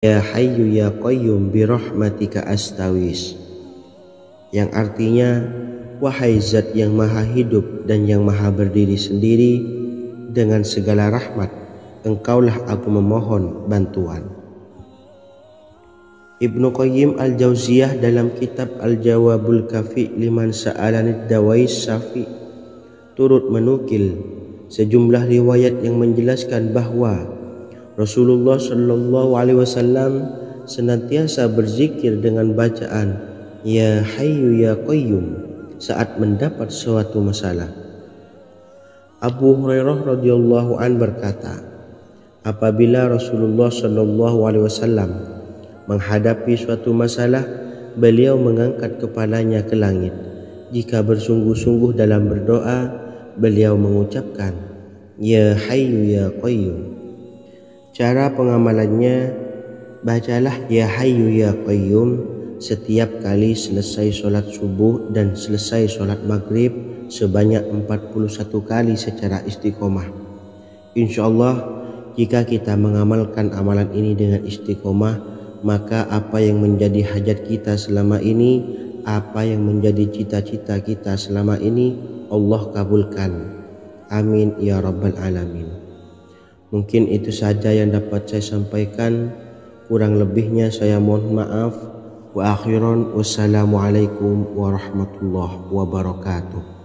Ya Hayyu Ya Qayyum birahmatika astawis, yang artinya wahai zat yang maha hidup dan yang maha berdiri sendiri, dengan segala rahmat engkaulah aku memohon bantuan. Ibnu Qayyim al-Jauziyah dalam kitab Al-Jawabul Kafi liman sa'alanid dawais syafi turut menukil sejumlah riwayat yang menjelaskan bahwa Rasulullah Shallallahu Alaihi Wasallam senantiasa berzikir dengan bacaan Ya Hayyu Ya Qayyum saat mendapat suatu masalah. Abu Hurairah radhiyallahu an berkata, apabila Rasulullah Shallallahu Alaihi Wasallam menghadapi suatu masalah, beliau mengangkat kepalanya ke langit. Jika bersungguh-sungguh dalam berdoa, beliau mengucapkan Ya Hayyu Ya Qayyum. Cara pengamalannya, bacalah Ya Hayyu Ya Qayyum setiap kali selesai sholat subuh dan selesai sholat maghrib sebanyak 41 kali secara istiqomah. Insyaallah, jika kita mengamalkan amalan ini dengan istiqomah, maka apa yang menjadi hajat kita selama ini, apa yang menjadi cita-cita kita selama ini, Allah kabulkan. Amin ya rabbal alamin. Mungkin itu saja yang dapat saya sampaikan. Kurang lebihnya saya mohon maaf. Wa akhiran, wassalamualaikum warahmatullahi wabarakatuh.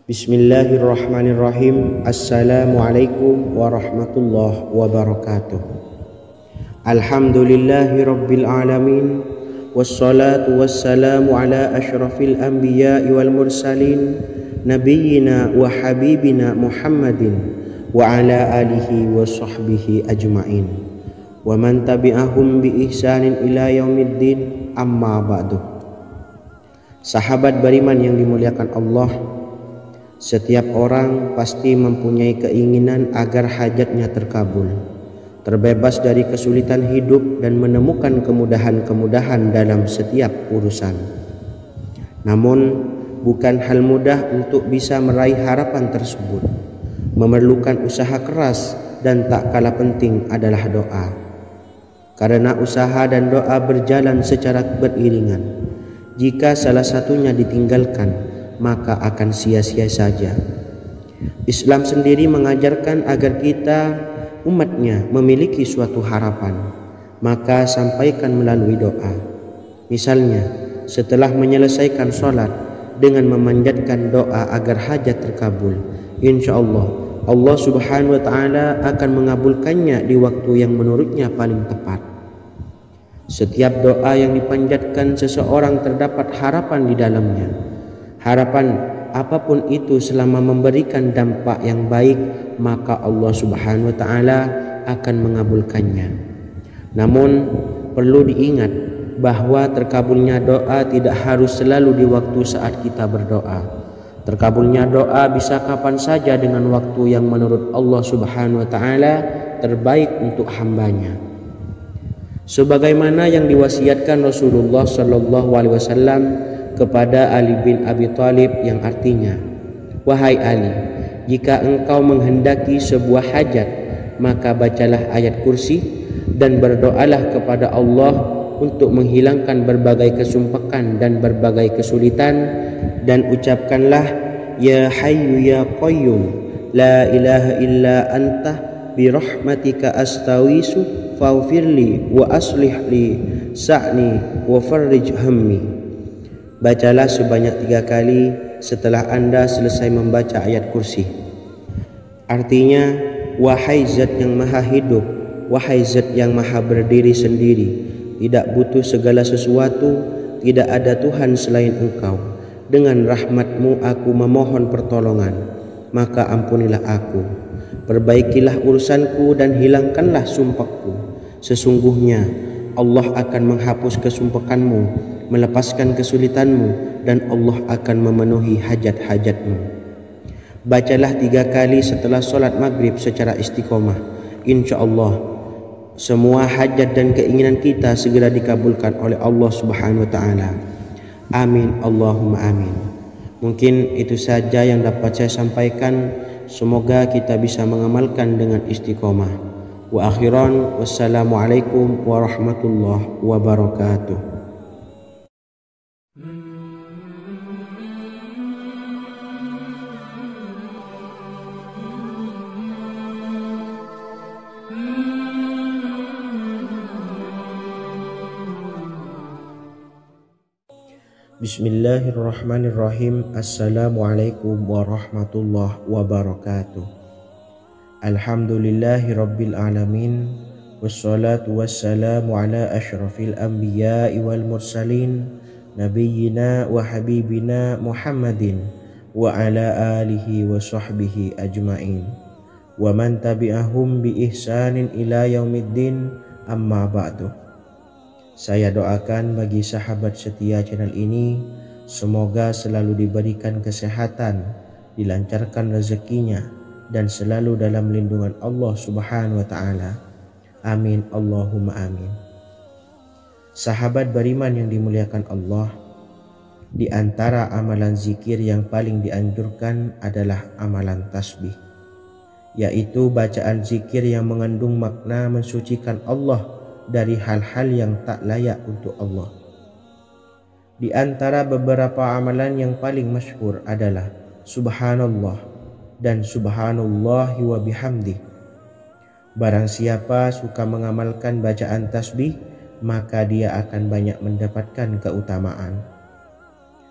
Bismillahirrahmanirrahim. Assalamualaikum warahmatullahi wabarakatuh. Alhamdulillahi rabbil alamin, wassalatu wassalamu ala ashrafil anbiya'i wal mursalin, nabiyyina wa habibina Muhammadin wa ala alihi wa sahbihi ajma'in wa man tabi'ahum bi ihsanin ila yaumiddin, amma ba'du. Sahabat beriman yang dimuliakan Allah, setiap orang pasti mempunyai keinginan agar hajatnya terkabul, terbebas dari kesulitan hidup dan menemukan kemudahan-kemudahan dalam setiap urusan. Namun, bukan hal mudah untuk bisa meraih harapan tersebut. Memerlukan usaha keras dan tak kalah penting adalah doa. Karena usaha dan doa berjalan secara beriringan. Jika salah satunya ditinggalkan, maka akan sia-sia saja. Islam sendiri mengajarkan agar kita umatnya memiliki suatu harapan, maka sampaikan melalui doa. Misalnya, setelah menyelesaikan sholat dengan memanjatkan doa agar hajat terkabul, insyaallah Allah subhanahu wa ta'ala akan mengabulkannya di waktu yang menurutnya paling tepat. Setiap doa yang dipanjatkan seseorang terdapat harapan di dalamnya. Harapan apapun itu selama memberikan dampak yang baik, maka Allah subhanahu wa ta'ala akan mengabulkannya. Namun perlu diingat bahwa terkabulnya doa tidak harus selalu di waktu saat kita berdoa. Terkabulnya doa bisa kapan saja dengan waktu yang menurut Allah subhanahu wa ta'ala terbaik untuk hambanya. Sebagaimana yang diwasiatkan Rasulullah sallallahu alaihi wasallam kepada Ali bin Abi Thalib, yang artinya, wahai Ali, jika engkau menghendaki sebuah hajat, maka bacalah ayat kursi dan berdoalah kepada Allah untuk menghilangkan berbagai kesumpakan dan berbagai kesulitan, dan ucapkanlah Ya Hayyu Ya Qayyum la ilaha illa anta birahmatika astawisu faghfirli wa aslih li sa'ni wa farrij hammi. Bacalah sebanyak 3 kali setelah Anda selesai membaca ayat kursi. Artinya, wahai zat yang maha hidup, wahai zat yang maha berdiri sendiri, tidak butuh segala sesuatu, tidak ada Tuhan selain Engkau. Dengan rahmat-Mu aku memohon pertolongan, maka ampunilah aku. Perbaikilah urusanku dan hilangkanlah sumpahku. Sesungguhnya Allah akan menghapus kesumpahanmu, melepaskan kesulitanmu, dan Allah akan memenuhi hajat-hajatmu. Bacalah 3 kali setelah sholat maghrib secara istiqomah. Insya Allah semua hajat dan keinginan kita segera dikabulkan oleh Allah Subhanahu wa taala. Amin Allahumma amin. Mungkin itu saja yang dapat saya sampaikan. Semoga kita bisa mengamalkan dengan istiqomah. Wa akhiran, wassalamualaikum warahmatullahi wabarakatuh. Bismillahirrahmanirrahim. Assalamualaikum warahmatullahi wabarakatuh. Alhamdulillahi rabbil alamin. Wassalatu wassalamu ala ashrafil anbiya'i wal mursalin, nabiyyina wa habibina Muhammadin wa ala alihi wa sahbihi ajma'in, wa man tabi'ahum bi ihsanin ila yaumiddin, amma ba'du. Saya doakan bagi sahabat setia channel ini, semoga selalu diberikan kesehatan, dilancarkan rezekinya, dan selalu dalam lindungan Allah Subhanahu wa taala. Amin Allahumma amin. Sahabat beriman yang dimuliakan Allah, di antara amalan zikir yang paling dianjurkan adalah amalan tasbih, yaitu bacaan zikir yang mengandung makna mensucikan Allah dari hal-hal yang tak layak untuk Allah. Di antara beberapa amalan yang paling masyhur adalah Subhanallah dan Subhanallahi wa bihamdih. Barang siapa suka mengamalkan bacaan tasbih, maka dia akan banyak mendapatkan keutamaan.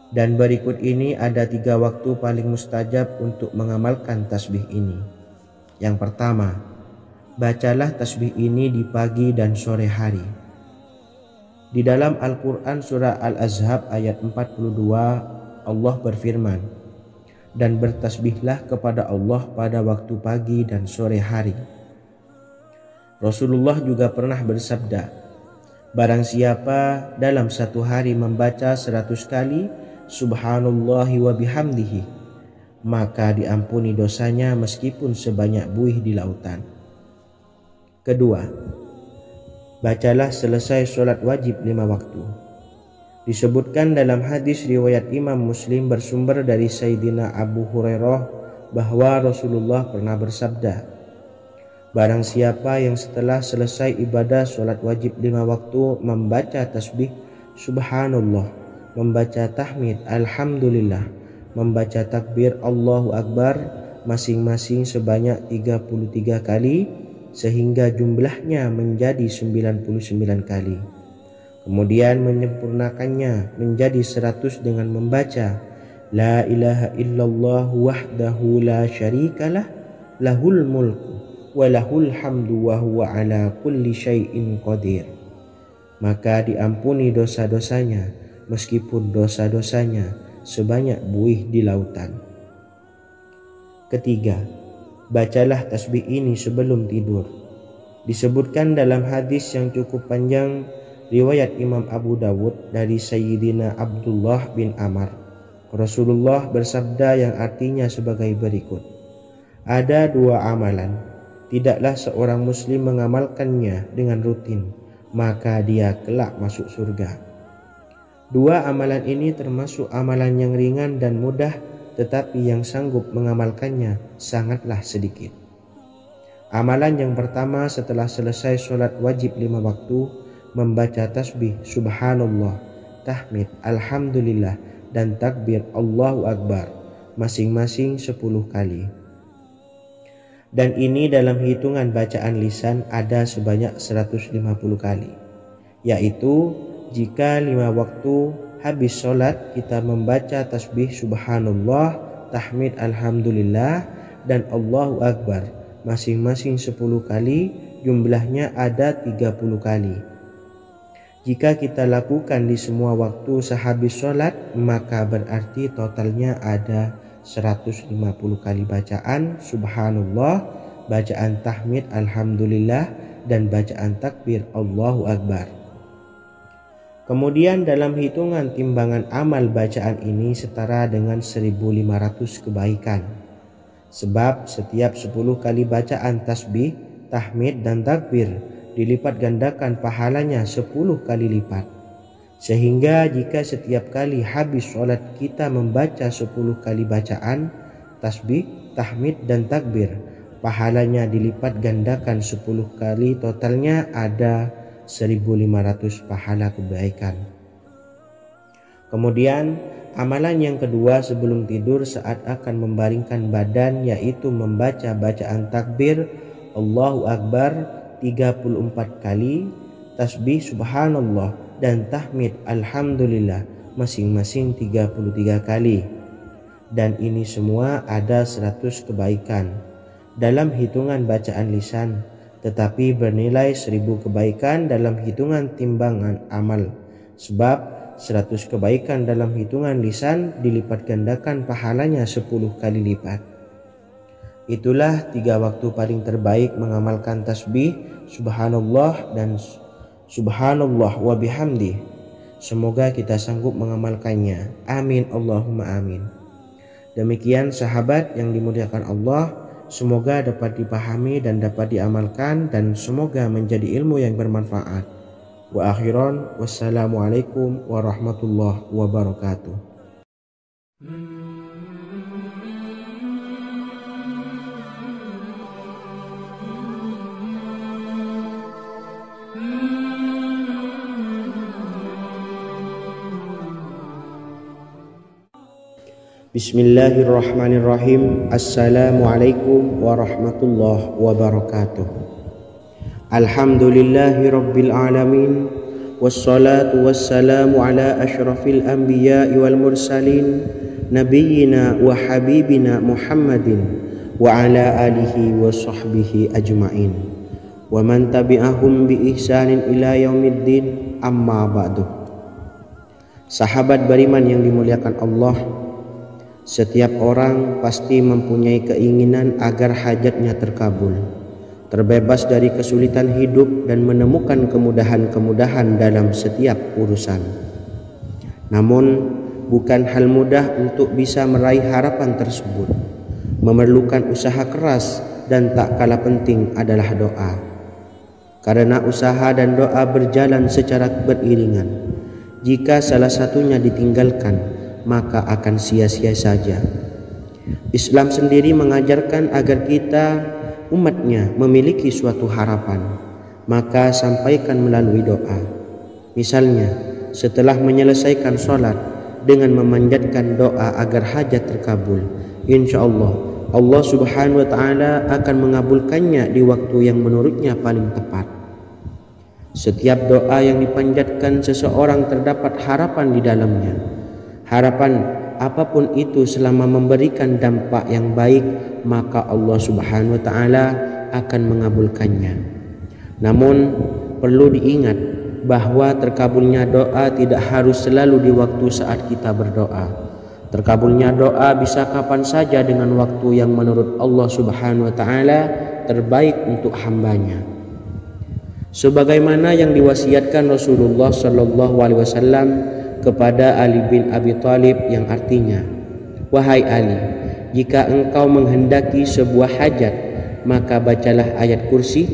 Dan berikut ini ada 3 waktu paling mustajab untuk mengamalkan tasbih ini. Yang pertama, bacalah tasbih ini di pagi dan sore hari. Di dalam Al-Quran surah Al-Ahzab ayat 42, Allah berfirman, dan bertasbihlah kepada Allah pada waktu pagi dan sore hari. Rasulullah juga pernah bersabda, barang siapa dalam satu hari membaca 100 kali Subhanallahi wa bihamdihi, maka diampuni dosanya meskipun sebanyak buih di lautan. Kedua, bacalah selesai sholat wajib 5 waktu. Disebutkan dalam hadis riwayat Imam Muslim bersumber dari Sayyidina Abu Hurairah bahwa Rasulullah pernah bersabda, barang siapa yang setelah selesai ibadah sholat wajib 5 waktu membaca tasbih Subhanallah, membaca tahmid Alhamdulillah, membaca takbir Allahu Akbar masing-masing sebanyak 33 kali, sehingga jumlahnya menjadi 99 kali. Kemudian menyempurnakannya menjadi 100 dengan membaca La ilaha illallah wahdahu la syarikalah, lahul mulku wa lahul hamdu wa huwa ala kulli syai'in qadir. Maka diampuni dosa-dosanya meskipun dosa-dosanya sebanyak buih di lautan. Ketiga, bacalah tasbih ini sebelum tidur. Disebutkan dalam hadis yang cukup panjang riwayat Imam Abu Dawud dari Sayyidina Abdullah bin Amr. Rasulullah bersabda yang artinya sebagai berikut. Ada 2 amalan, tidaklah seorang muslim mengamalkannya dengan rutin, maka dia kelak masuk surga. 2 amalan ini termasuk amalan yang ringan dan mudah, tetapi yang sanggup mengamalkannya sangatlah sedikit. Amalan yang pertama setelah selesai sholat wajib 5 waktu, membaca tasbih Subhanallah, tahmid Alhamdulillah, dan takbir Allahu Akbar masing-masing 10 kali. Dan ini dalam hitungan bacaan lisan ada sebanyak 150 kali, yaitu jika 5 waktu habis sholat kita membaca tasbih Subhanallah, tahmid Alhamdulillah, dan Allahu Akbar masing-masing 10 kali, jumlahnya ada 30 kali. Jika kita lakukan di semua waktu sehabis sholat, maka berarti totalnya ada 150 kali bacaan Subhanallah, bacaan tahmid Alhamdulillah, dan bacaan takbir Allahu Akbar. Kemudian dalam hitungan timbangan amal bacaan ini setara dengan 1500 kebaikan. Sebab setiap 10 kali bacaan tasbih, tahmid, dan takbir dilipat gandakan pahalanya 10 kali lipat. Sehingga jika setiap kali habis sholat kita membaca 10 kali bacaan, tasbih, tahmid dan takbir, pahalanya dilipat gandakan 10 kali, totalnya ada 1500 pahala kebaikan. Kemudian amalan yang kedua sebelum tidur saat akan membaringkan badan, yaitu membaca bacaan takbir Allahu Akbar 34 kali, tasbih subhanallah dan tahmid alhamdulillah masing-masing 33 kali. Dan ini semua ada 100 kebaikan dalam hitungan bacaan lisan, tetapi bernilai 1000 kebaikan dalam hitungan timbangan amal. Sebab 100 kebaikan dalam hitungan lisan dilipat gandakan pahalanya 10 kali lipat. Itulah 3 waktu paling terbaik mengamalkan tasbih subhanallah dan subhanallah wa bihamdi. Semoga kita sanggup mengamalkannya. Amin Allahumma amin. Demikian sahabat yang dimuliakan Allah, semoga dapat dipahami dan dapat diamalkan, dan semoga menjadi ilmu yang bermanfaat. Wa akhiran, wassalamualaikum warahmatullahi wabarakatuh. Bismillahirrahmanirrahim. Assalamualaikum warahmatullahi wabarakatuh. Alhamdulillahi rabbil alamin, wassalatu wassalamu ala ashrafil anbiya'i wal mursalin, nabiyyina wa habibina Muhammadin wa ala alihi wa sahbihi ajma'in, wa man tabi'ahum bi ihsanin ila yaumiddin, amma ba'du. Sahabat beriman yang dimuliakan Allah, setiap orang pasti mempunyai keinginan agar hajatnya terkabul, terbebas dari kesulitan hidup dan menemukan kemudahan-kemudahan dalam setiap urusan. Namun bukan hal mudah untuk bisa meraih harapan tersebut. Memerlukan usaha keras, dan tak kalah penting adalah doa. Karena usaha dan doa berjalan secara beriringan. Jika salah satunya ditinggalkan, maka akan sia-sia saja. Islam sendiri mengajarkan agar kita umatnya memiliki suatu harapan, maka sampaikan melalui doa. Misalnya setelah menyelesaikan sholat dengan memanjatkan doa agar hajat terkabul, insya Allah Allah subhanahu wa ta'ala akan mengabulkannya di waktu yang menurutnya paling tepat. Setiap doa yang dipanjatkan seseorang terdapat harapan di dalamnya. Harapan apapun itu selama memberikan dampak yang baik, maka Allah subhanahu wa ta'ala akan mengabulkannya. Namun perlu diingat bahwa terkabulnya doa tidak harus selalu di waktu saat kita berdoa. Terkabulnya doa bisa kapan saja dengan waktu yang menurut Allah subhanahu wa ta'ala terbaik untuk hambanya. Sebagaimana yang diwasiatkan Rasulullah sallallahu alaihi wasallam kepada Ali bin Abi Thalib, yang artinya, wahai Ali, jika engkau menghendaki sebuah hajat, maka bacalah ayat kursi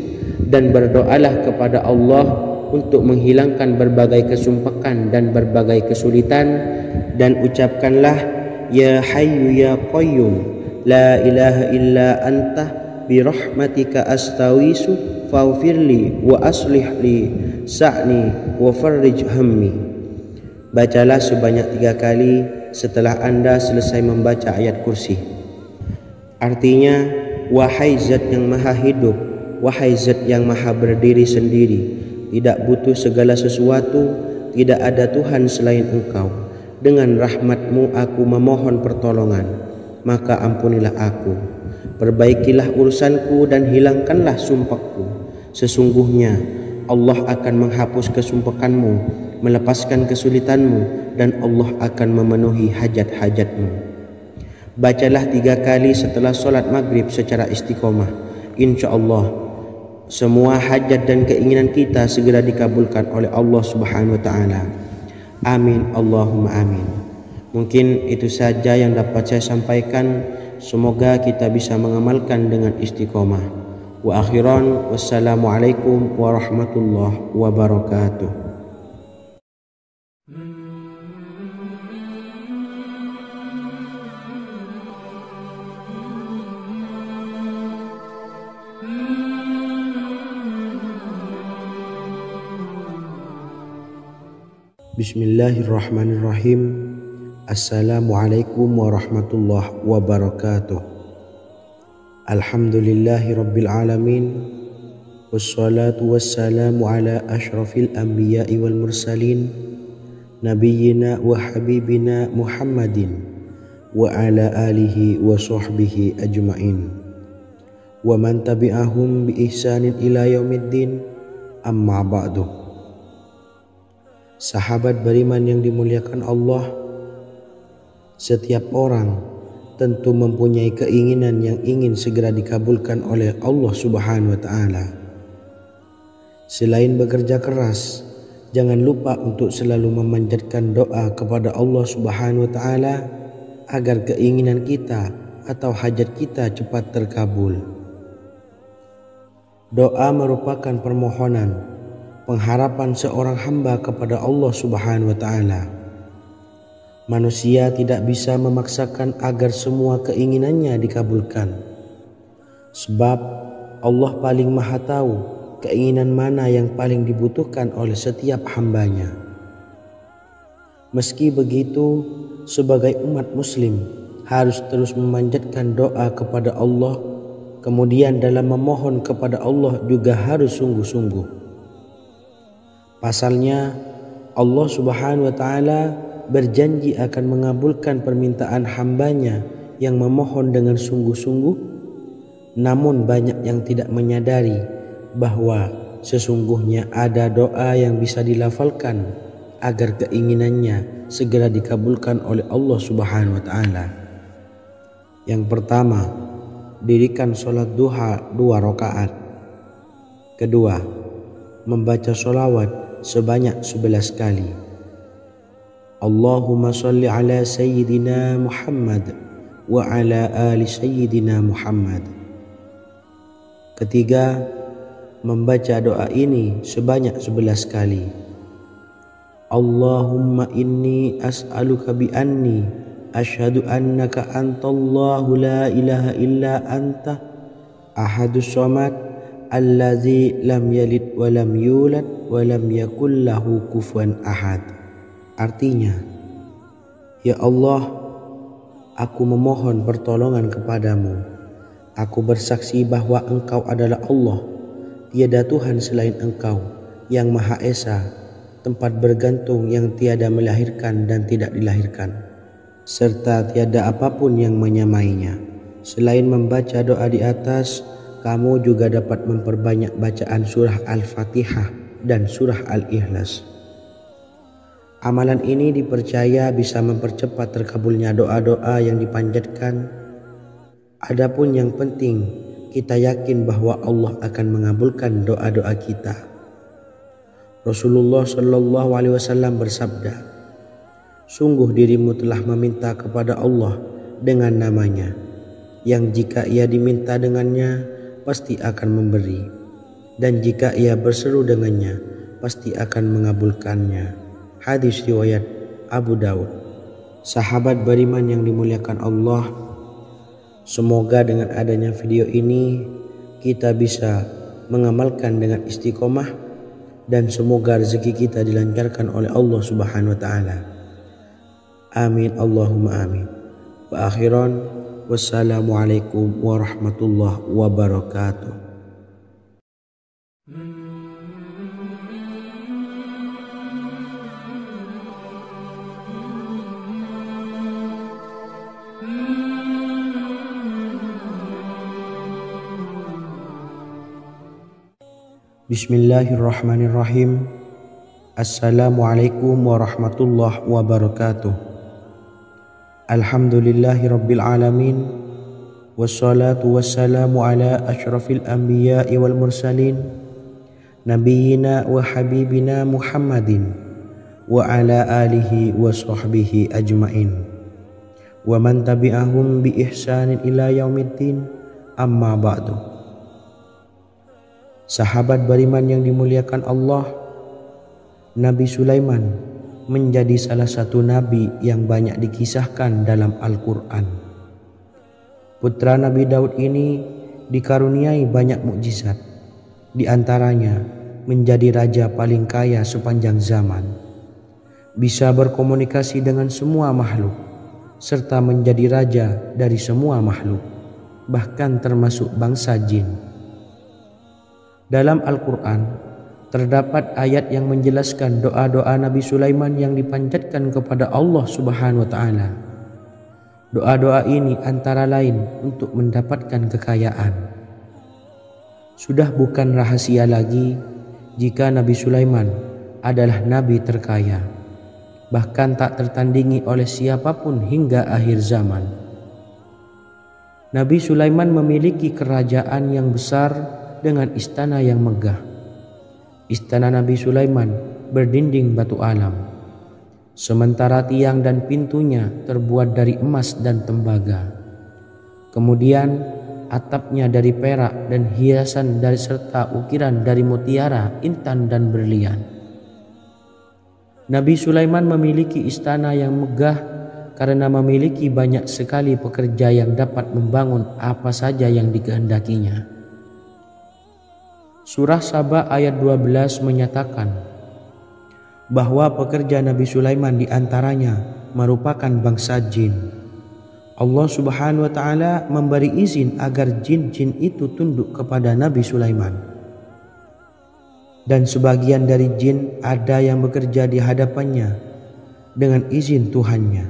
dan berdoalah kepada Allah untuk menghilangkan berbagai kesumpakan dan berbagai kesulitan, dan ucapkanlah ya hayyu ya qayyum la ilaha illa anta birahmatika astawisu faghfirli wa aslih li sa'ni wa farrij hammi. Bacalah sebanyak 3 kali setelah Anda selesai membaca ayat kursi. Artinya, wahai zat yang maha hidup, wahai zat yang maha berdiri sendiri, tidak butuh segala sesuatu, tidak ada Tuhan selain Engkau. Dengan rahmat-Mu aku memohon pertolongan, maka ampunilah aku. Perbaikilah urusanku dan hilangkanlah sumpahku. Sesungguhnya Allah akan menghapus kesumpahanmu, melepaskan kesulitanmu, dan Allah akan memenuhi hajat-hajatmu. Bacalah 3 kali setelah sholat maghrib secara istiqomah. Insya Allah semua hajat dan keinginan kita segera dikabulkan oleh Allah subhanahu wa ta'ala. Amin Allahumma amin. Mungkin itu saja yang dapat saya sampaikan. Semoga kita bisa mengamalkan dengan istiqomah. Wa akhiran, wassalamualaikum warahmatullahi wabarakatuh. Bismillahirrahmanirrahim. Assalamualaikum warahmatullahi wabarakatuh. Alhamdulillahi rabbil alamin. Wassalatu wassalamu ala ashrafil anbiya'i wal mursalin, nabiyyina wa habibina Muhammadin wa ala alihi wa sahbihi ajma'in wa man tabi'ahum bi ihsanin ila yaumiddin, amma ba'du. Sahabat beriman yang dimuliakan Allah, setiap orang tentu mempunyai keinginan yang ingin segera dikabulkan oleh Allah Subhanahu wa Ta'ala. Selain bekerja keras, jangan lupa untuk selalu memanjatkan doa kepada Allah Subhanahu wa Ta'ala agar keinginan kita atau hajat kita cepat terkabul. Doa merupakan permohonan, pengharapan seorang hamba kepada Allah Subhanahu wa Ta'ala. Manusia tidak bisa memaksakan agar semua keinginannya dikabulkan, sebab Allah paling maha tahu keinginan mana yang paling dibutuhkan oleh setiap hambanya. Meski begitu, sebagai umat muslim harus terus memanjatkan doa kepada Allah, kemudian dalam memohon kepada Allah juga harus sungguh-sungguh. Pasalnya, Allah Subhanahu wa Ta'ala berjanji akan mengabulkan permintaan hambanya yang memohon dengan sungguh-sungguh. Namun banyak yang tidak menyadari bahwa sesungguhnya ada doa yang bisa dilafalkan agar keinginannya segera dikabulkan oleh Allah Subhanahu wa Ta'ala. Yang pertama, dirikan sholat duha 2 rakaat. Kedua, membaca sholawat sebanyak 11 kali. Allahumma sholli ala sayyidina Muhammad wa ala ali sayyidina Muhammad. Ketiga, membaca doa ini sebanyak 11 kali. Allahumma inni as'aluka bi anni asyhadu annaka antallahu la ilaha illa anta ahadus somad allazi lam yalid wa lam yulad wa lam yakul lahu kufuwan ahad. Artinya, ya Allah, aku memohon pertolongan kepadamu. Aku bersaksi bahwa Engkau adalah Allah, tiada Tuhan selain Engkau, yang Maha Esa, tempat bergantung yang tiada melahirkan dan tidak dilahirkan, serta tiada apapun yang menyamainya. Selain membaca doa di atas, kamu juga dapat memperbanyak bacaan surah Al-Fatihah dan surah Al-Ikhlas. Amalan ini dipercaya bisa mempercepat terkabulnya doa-doa yang dipanjatkan. Adapun yang penting, kita yakin bahwa Allah akan mengabulkan doa-doa kita. Rasulullah Shallallahu Alaihi Wasallam bersabda, sungguh dirimu telah meminta kepada Allah dengan namanya, yang jika ia diminta dengannya, pasti akan memberi, dan jika ia berseru dengannya, pasti akan mengabulkannya. Hadis riwayat Abu Daud. Sahabat beriman yang dimuliakan Allah, semoga dengan adanya video ini kita bisa mengamalkan dengan istiqomah, dan semoga rezeki kita dilancarkan oleh Allah Subhanahu wa Ta'ala. Amin Allahumma amin. Wa akhiran, wassalamualaikum warahmatullahi wabarakatuh. Bismillahirrahmanirrahim. Assalamualaikum warahmatullahi wabarakatuh. Alhamdulillahi rabbil alamin. Wassalatu wassalamu ala ashrafil anbiya'i wal mursalin, nabiyyina wa habibina Muhammadin wa ala alihi wa sahbihi ajma'in wa man tabi'ahum bi ihsanin ila yaumiddin, amma ba'du. Sahabat beriman yang dimuliakan Allah, Nabi Sulaiman menjadi salah satu nabi yang banyak dikisahkan dalam Al-Quran. Putra Nabi Daud ini dikaruniai banyak mukjizat, di antaranya menjadi raja paling kaya sepanjang zaman, bisa berkomunikasi dengan semua makhluk, serta menjadi raja dari semua makhluk, bahkan termasuk bangsa jin. Dalam Al-Quran terdapat ayat yang menjelaskan doa-doa Nabi Sulaiman yang dipanjatkan kepada Allah Subhanahu wa Ta'ala. Doa-doa ini antara lain untuk mendapatkan kekayaan. Sudah bukan rahasia lagi jika Nabi Sulaiman adalah nabi terkaya, bahkan tak tertandingi oleh siapapun hingga akhir zaman. Nabi Sulaiman memiliki kerajaan yang besar dengan istana yang megah. Istana Nabi Sulaiman berdinding batu alam, sementara tiang dan pintunya terbuat dari emas dan tembaga. Kemudian atapnya dari perak dan hiasan dari serta ukiran dari mutiara, intan dan berlian. Nabi Sulaiman memiliki istana yang megah karena memiliki banyak sekali pekerja yang dapat membangun apa saja yang dikehendakinya. Surah Saba ayat 12 menyatakan bahwa pekerja Nabi Sulaiman diantaranya merupakan bangsa jin. Allah Subhanahu wa Ta'ala memberi izin agar jin-jin itu tunduk kepada Nabi Sulaiman. Dan sebagian dari jin ada yang bekerja di hadapannya dengan izin Tuhannya.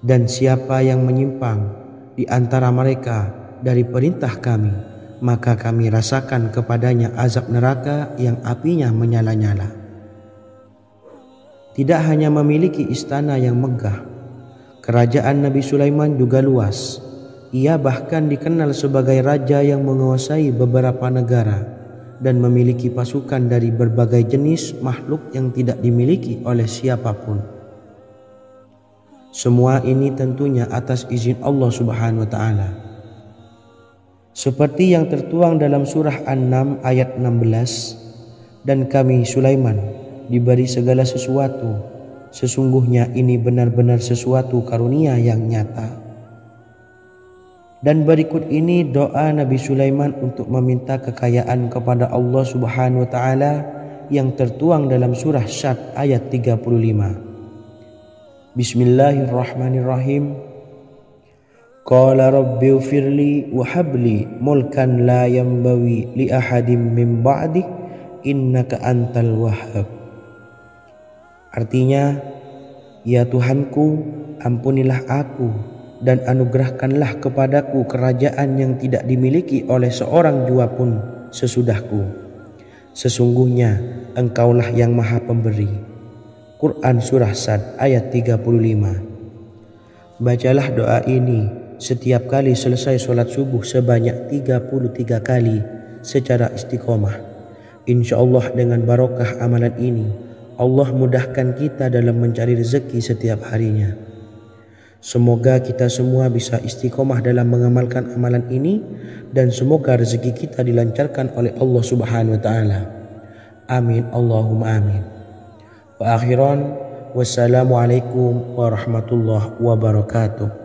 Dan siapa yang menyimpang di antara mereka dari perintah kami, maka kami rasakan kepadanya azab neraka yang apinya menyala-nyala. Tidak hanya memiliki istana yang megah, kerajaan Nabi Sulaiman juga luas. Ia bahkan dikenal sebagai raja yang menguasai beberapa negara dan memiliki pasukan dari berbagai jenis makhluk yang tidak dimiliki oleh siapapun. Semua ini tentunya atas izin Allah Subhanahu wa Ta'ala. Seperti yang tertuang dalam surah An-Naml ayat 16, dan kami Sulaiman diberi segala sesuatu, sesungguhnya ini benar-benar sesuatu karunia yang nyata. Dan berikut ini doa Nabi Sulaiman untuk meminta kekayaan kepada Allah Subhanahu wa Ta'ala yang tertuang dalam surah Syad ayat 35. Bismillahirrahmanirrahim. Qala rabbi ufirli wa habli mulkan la yanbawi li ahadim min ba'di innaka antal wahhab. Artinya, ya Tuhanku, ampunilah aku dan anugerahkanlah kepadaku kerajaan yang tidak dimiliki oleh seorang jua pun sesudahku. Sesungguhnya Engkaulah yang Maha Pemberi. Quran Surah Sad ayat 35. Bacalah doa ini setiap kali selesai sholat subuh sebanyak 33 kali secara istiqomah. Insya Allah dengan barokah amalan ini, Allah mudahkan kita dalam mencari rezeki setiap harinya. Semoga kita semua bisa istiqomah dalam mengamalkan amalan ini, dan semoga rezeki kita dilancarkan oleh Allah Subhanahu wa Ta'ala. Amin Allahumma amin. Wa akhiran, wassalamualaikum warahmatullahi wabarakatuh.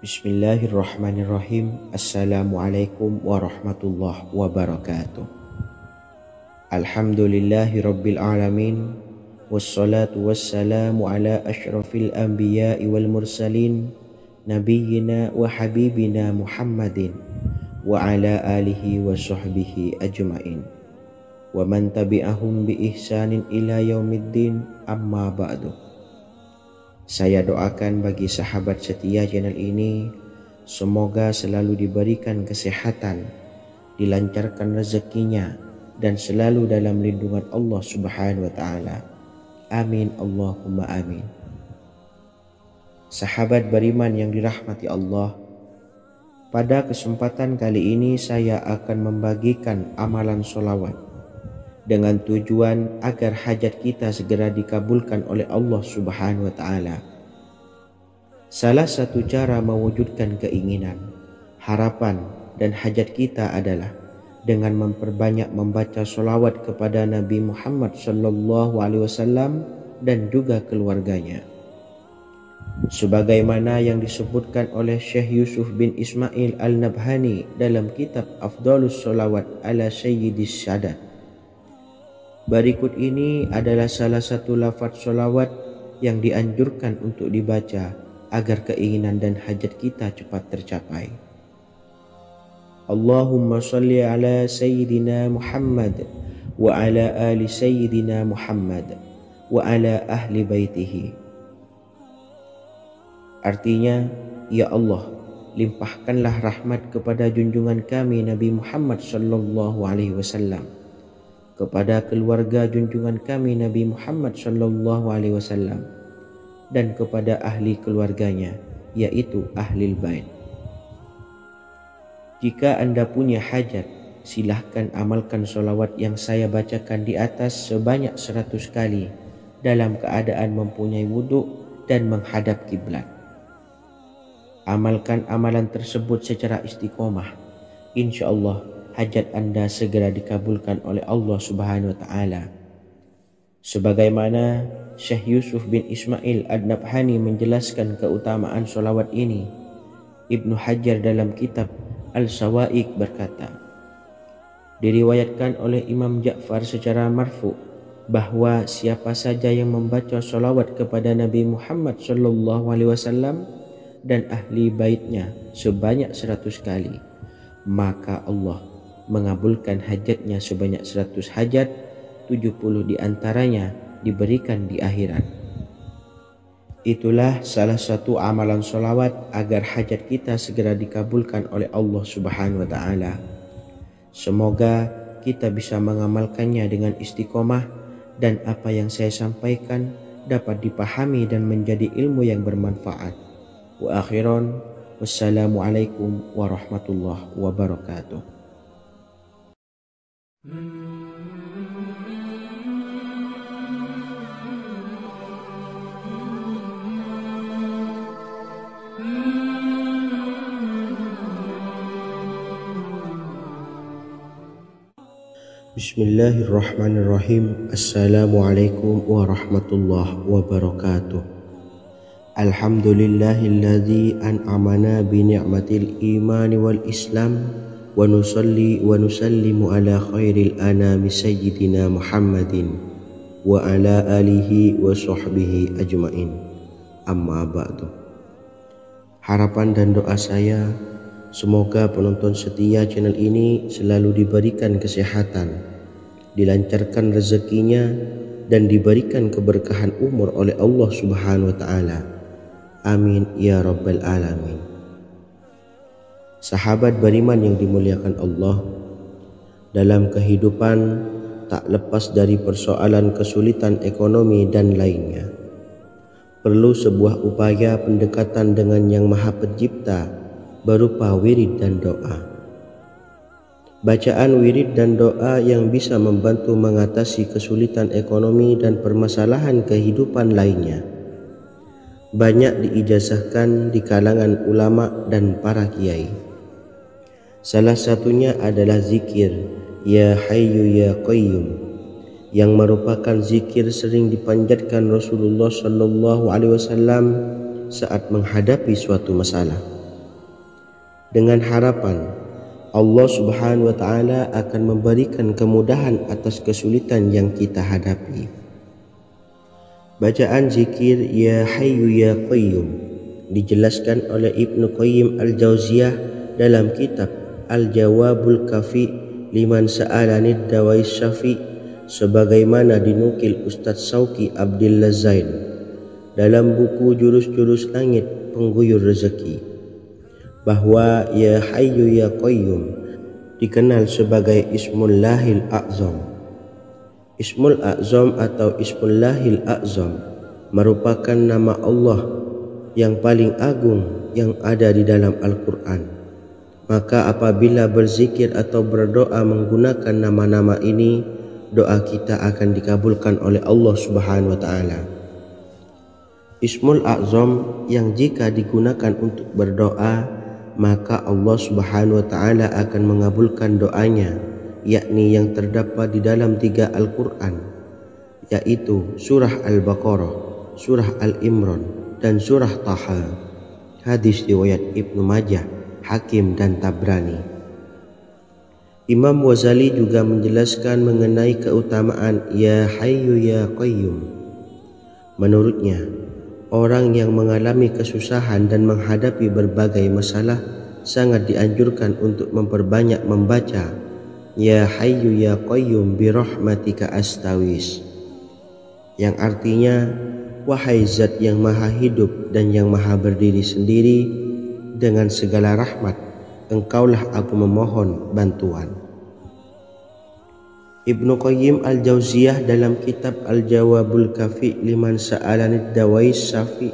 Bismillahirrahmanirrahim. Assalamualaikum warahmatullahi wabarakatuh. Alhamdulillahi rabbil alamin, wassalatu wassalamu ala ashrafil anbiya'i wal mursalin, nabiyyina wa habibina Muhammadin wa ala alihi wa sahbihi ajma'in wa man tabi'ahum bi ihsanin ila yaumiddin, amma ba'du. Saya doakan bagi sahabat setia channel ini, semoga selalu diberikan kesehatan, dilancarkan rezekinya, dan selalu dalam lindungan Allah Subhanahu wa Ta'ala. Amin Allahumma amin. Sahabat beriman yang dirahmati Allah, Pada kesempatan kali ini saya akan membagikan amalan solawat dengan tujuan agar hajat kita segera dikabulkan oleh Allah Subhanahu wa Ta'ala. Salah satu cara mewujudkan keinginan, harapan, dan hajat kita adalah dengan memperbanyak membaca solawat kepada Nabi Muhammad SAW dan juga keluarganya. Sebagaimana yang disebutkan oleh Syekh Yusuf bin Ismail Al-Nabhani dalam kitab Afdalus Solawat ala Sayyidis Sadat. Berikut ini adalah salah satu lafaz solawat yang dianjurkan untuk dibaca agar keinginan dan hajat kita cepat tercapai. Allahumma salli ala Sayyidina Muhammad wa ala ali Sayyidina Muhammad wa ala ahli baitihi. Artinya, ya Allah, limpahkanlah rahmat kepada junjungan kami Nabi Muhammad sallallahu alaihi wasallam, kepada keluarga junjungan kami Nabi Muhammad sallallahu alaihi wasallam, dan kepada ahli keluarganya, yaitu ahlil bait. Jika Anda punya hajat, silahkan amalkan solawat yang saya bacakan di atas sebanyak 100 kali dalam keadaan mempunyai wuduk dan menghadap kiblat. Amalkan amalan tersebut secara istiqomah. InsyaAllah hajat Anda segera dikabulkan oleh Allah Subhanahu wa Ta'ala. Sebagaimana Syekh Yusuf bin Ismail Ad-Nabhani menjelaskan keutamaan solawat ini, Ibnu Hajar dalam kitab Al-Sawa'iq berkata, diriwayatkan oleh Imam Ja'far secara marfu bahwa siapa saja yang membaca solawat kepada Nabi Muhammad SAW dan ahli baitnya sebanyak 100 kali, maka Allah mengabulkan hajatnya sebanyak 100 hajat, 70 diantaranya diberikan di akhirat. Itulah salah satu amalan solawat agar hajat kita segera dikabulkan oleh Allah Subhanahu wa Ta'ala. Semoga kita bisa mengamalkannya dengan istiqomah dan apa yang saya sampaikan dapat dipahami dan menjadi ilmu yang bermanfaat. Wa akhiran, wassalamualaikum warahmatullahi wabarakatuh. Bismillahirrahmanirrahim. Assalamualaikum warahmatullahi wabarakatuh. Alhamdulillahilladzi an'amana bi ni'matil imani wal islam wa nusalli wa nusallimu ala khairil anami sayyidina Muhammadin wa ala alihi wa sahbihi ajmain. Amma ba'du. Harapan dan doa saya, semoga penonton setia channel ini selalu diberikan kesehatan, dilancarkan rezekinya, dan diberikan keberkahan umur oleh Allah Subhanahu wa Ta'ala. Amin ya rabbal alamin. Sahabat beriman yang dimuliakan Allah, dalam kehidupan tak lepas dari persoalan kesulitan ekonomi dan lainnya. Perlu sebuah upaya pendekatan dengan Yang Maha Pencipta berupa wirid dan doa. Bacaan wirid dan doa yang bisa membantu mengatasi kesulitan ekonomi dan permasalahan kehidupan lainnya banyak diijazahkan di kalangan ulama dan para kiai. Salah satunya adalah zikir Ya Hayyu Ya Qayyum, yang merupakan zikir sering dipanjatkan Rasulullah SAW saat menghadapi suatu masalah, dengan harapan Allah Subhanahu wa Ta'ala akan memberikan kemudahan atas kesulitan yang kita hadapi. Bacaan zikir Ya Hayyu Ya Qayyum dijelaskan oleh Ibnu Qayyim Al-Jauziyah dalam kitab Al-Jawabul Kafi liman sa'alanid dawai syafi, sebagaimana dinukil Ustadz Sauki Abdillah Zain dalam buku Jurus-Jurus Langit Pengguyur Rezeki, bahwa Ya Hayyu Ya Qayyum dikenal sebagai Ismullahil A'zam. Ismul A'zam atau Ismullahil A'zam merupakan nama Allah yang paling agung yang ada di dalam Al-Quran. Maka apabila berzikir atau berdoa menggunakan nama-nama ini, doa kita akan dikabulkan oleh Allah Subhanahu wa taala. Ismul A'zam yang jika digunakan untuk berdoa, maka Allah Subhanahu wa taala akan mengabulkan doanya, yakni yang terdapat di dalam 3 Al-Qur'an, yaitu surah Al-Baqarah, surah Al-Imran, dan surah Taha. Hadis riwayat Ibnu Majah, Hakim, dan Tabrani. Imam Ghazali juga menjelaskan mengenai keutamaan Ya Hayyu Ya Qayyum. Menurutnya, orang yang mengalami kesusahan dan menghadapi berbagai masalah sangat dianjurkan untuk memperbanyak membaca Ya Hayyu Ya Qayyum bi rahmatika astawis, yang artinya, wahai zat yang maha hidup dan yang maha berdiri sendiri, dengan segala rahmat engkaulah aku memohon bantuan. Ibnu Qayyim Al-Jauziyah dalam kitab Al-Jawabul Kafi liman sa'alanid dawais syafi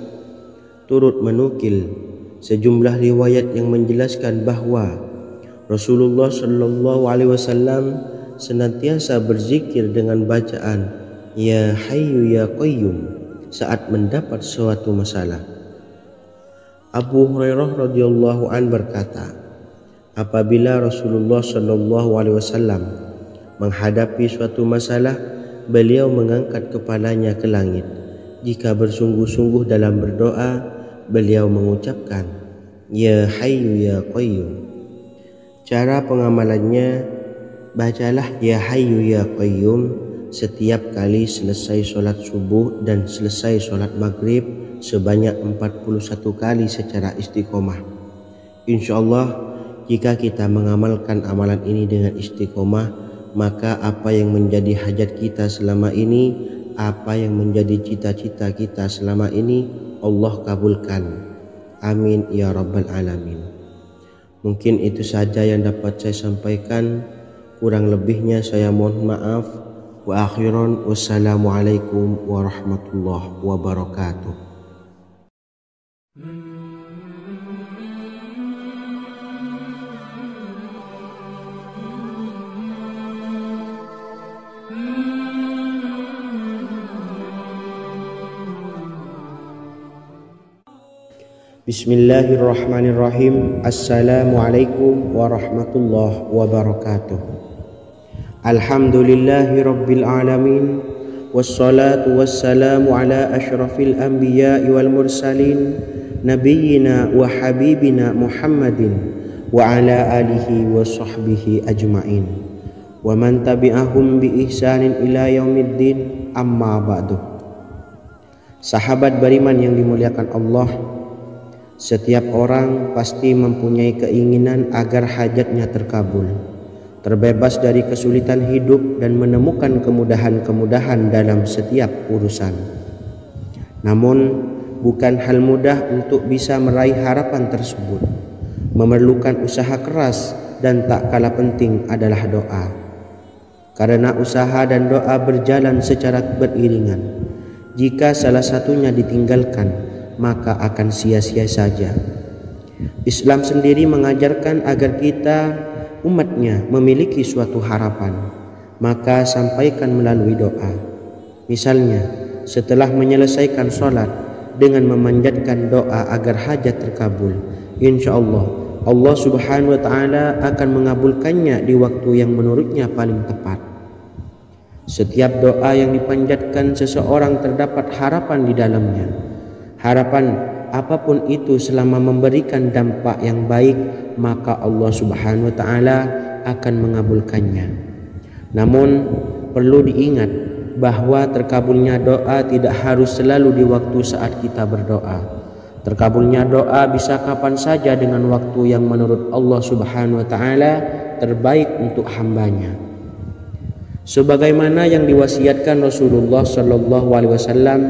turut menukil sejumlah riwayat yang menjelaskan bahwa Rasulullah Shallallahu Alaihi Wasallam senantiasa berzikir dengan bacaan Ya Hayyu Ya Qayyum saat mendapat suatu masalah. Abu Hurairah radhiyallahu an berkata, apabila Rasulullah Shallallahu Alaihi Wasallam menghadapi suatu masalah, beliau mengangkat kepalanya ke langit. Jika bersungguh-sungguh dalam berdoa, beliau mengucapkan Ya Hayyu Ya Qayyum. Cara pengamalannya, bacalah Ya Hayyu Ya Qayyum setiap kali selesai sholat subuh dan selesai sholat maghrib sebanyak 41 kali secara istiqomah. Insyaallah, jika kita mengamalkan amalan ini dengan istiqomah, maka apa yang menjadi hajat kita selama ini, apa yang menjadi cita-cita kita selama ini, Allah kabulkan. Amin ya rabbal alamin. Mungkin itu saja yang dapat saya sampaikan. Kurang lebihnya saya mohon maaf. Wa akhiran, wassalamualaikum warahmatullahi wabarakatuh. Bismillahirrahmanirrahim. Assalamualaikum warahmatullahi wabarakatuh. Alhamdulillahi rabbil alamin, wassalatu wassalamu ala ashrafil anbiya'i wal mursalin, nabiyyina wa habibina Muhammadin wa ala alihi wa sahbihi ajma'in wa man tabi'ahum bi ihsanin ila yaumiddin, amma ba'du. Sahabat beriman yang dimuliakan Allah, setiap orang pasti mempunyai keinginan agar hajatnya terkabul, terbebas dari kesulitan hidup dan menemukan kemudahan-kemudahan dalam setiap urusan. Namun, bukan hal mudah untuk bisa meraih harapan tersebut. Memerlukan usaha keras dan tak kalah penting adalah doa. Karena usaha dan doa berjalan secara beriringan. Jika salah satunya ditinggalkan, maka akan sia-sia saja. Islam sendiri mengajarkan agar kita umatnya memiliki suatu harapan, maka sampaikan melalui doa. Misalnya, setelah menyelesaikan sholat dengan memanjatkan doa agar hajat terkabul, insya Allah Allah Subhanahu wa taala akan mengabulkannya di waktu yang menurutnya paling tepat. Setiap doa yang dipanjatkan seseorang terdapat harapan di dalamnya. Harapan apapun itu selama memberikan dampak yang baik, maka Allah Subhanahu wa taala akan mengabulkannya. Namun perlu diingat bahwa terkabulnya doa tidak harus selalu di waktu saat kita berdoa. Terkabulnya doa bisa kapan saja dengan waktu yang menurut Allah Subhanahu wa taala terbaik untuk hambanya. Sebagaimana yang diwasiatkan Rasulullah Shallallahu Alaihi Wasallam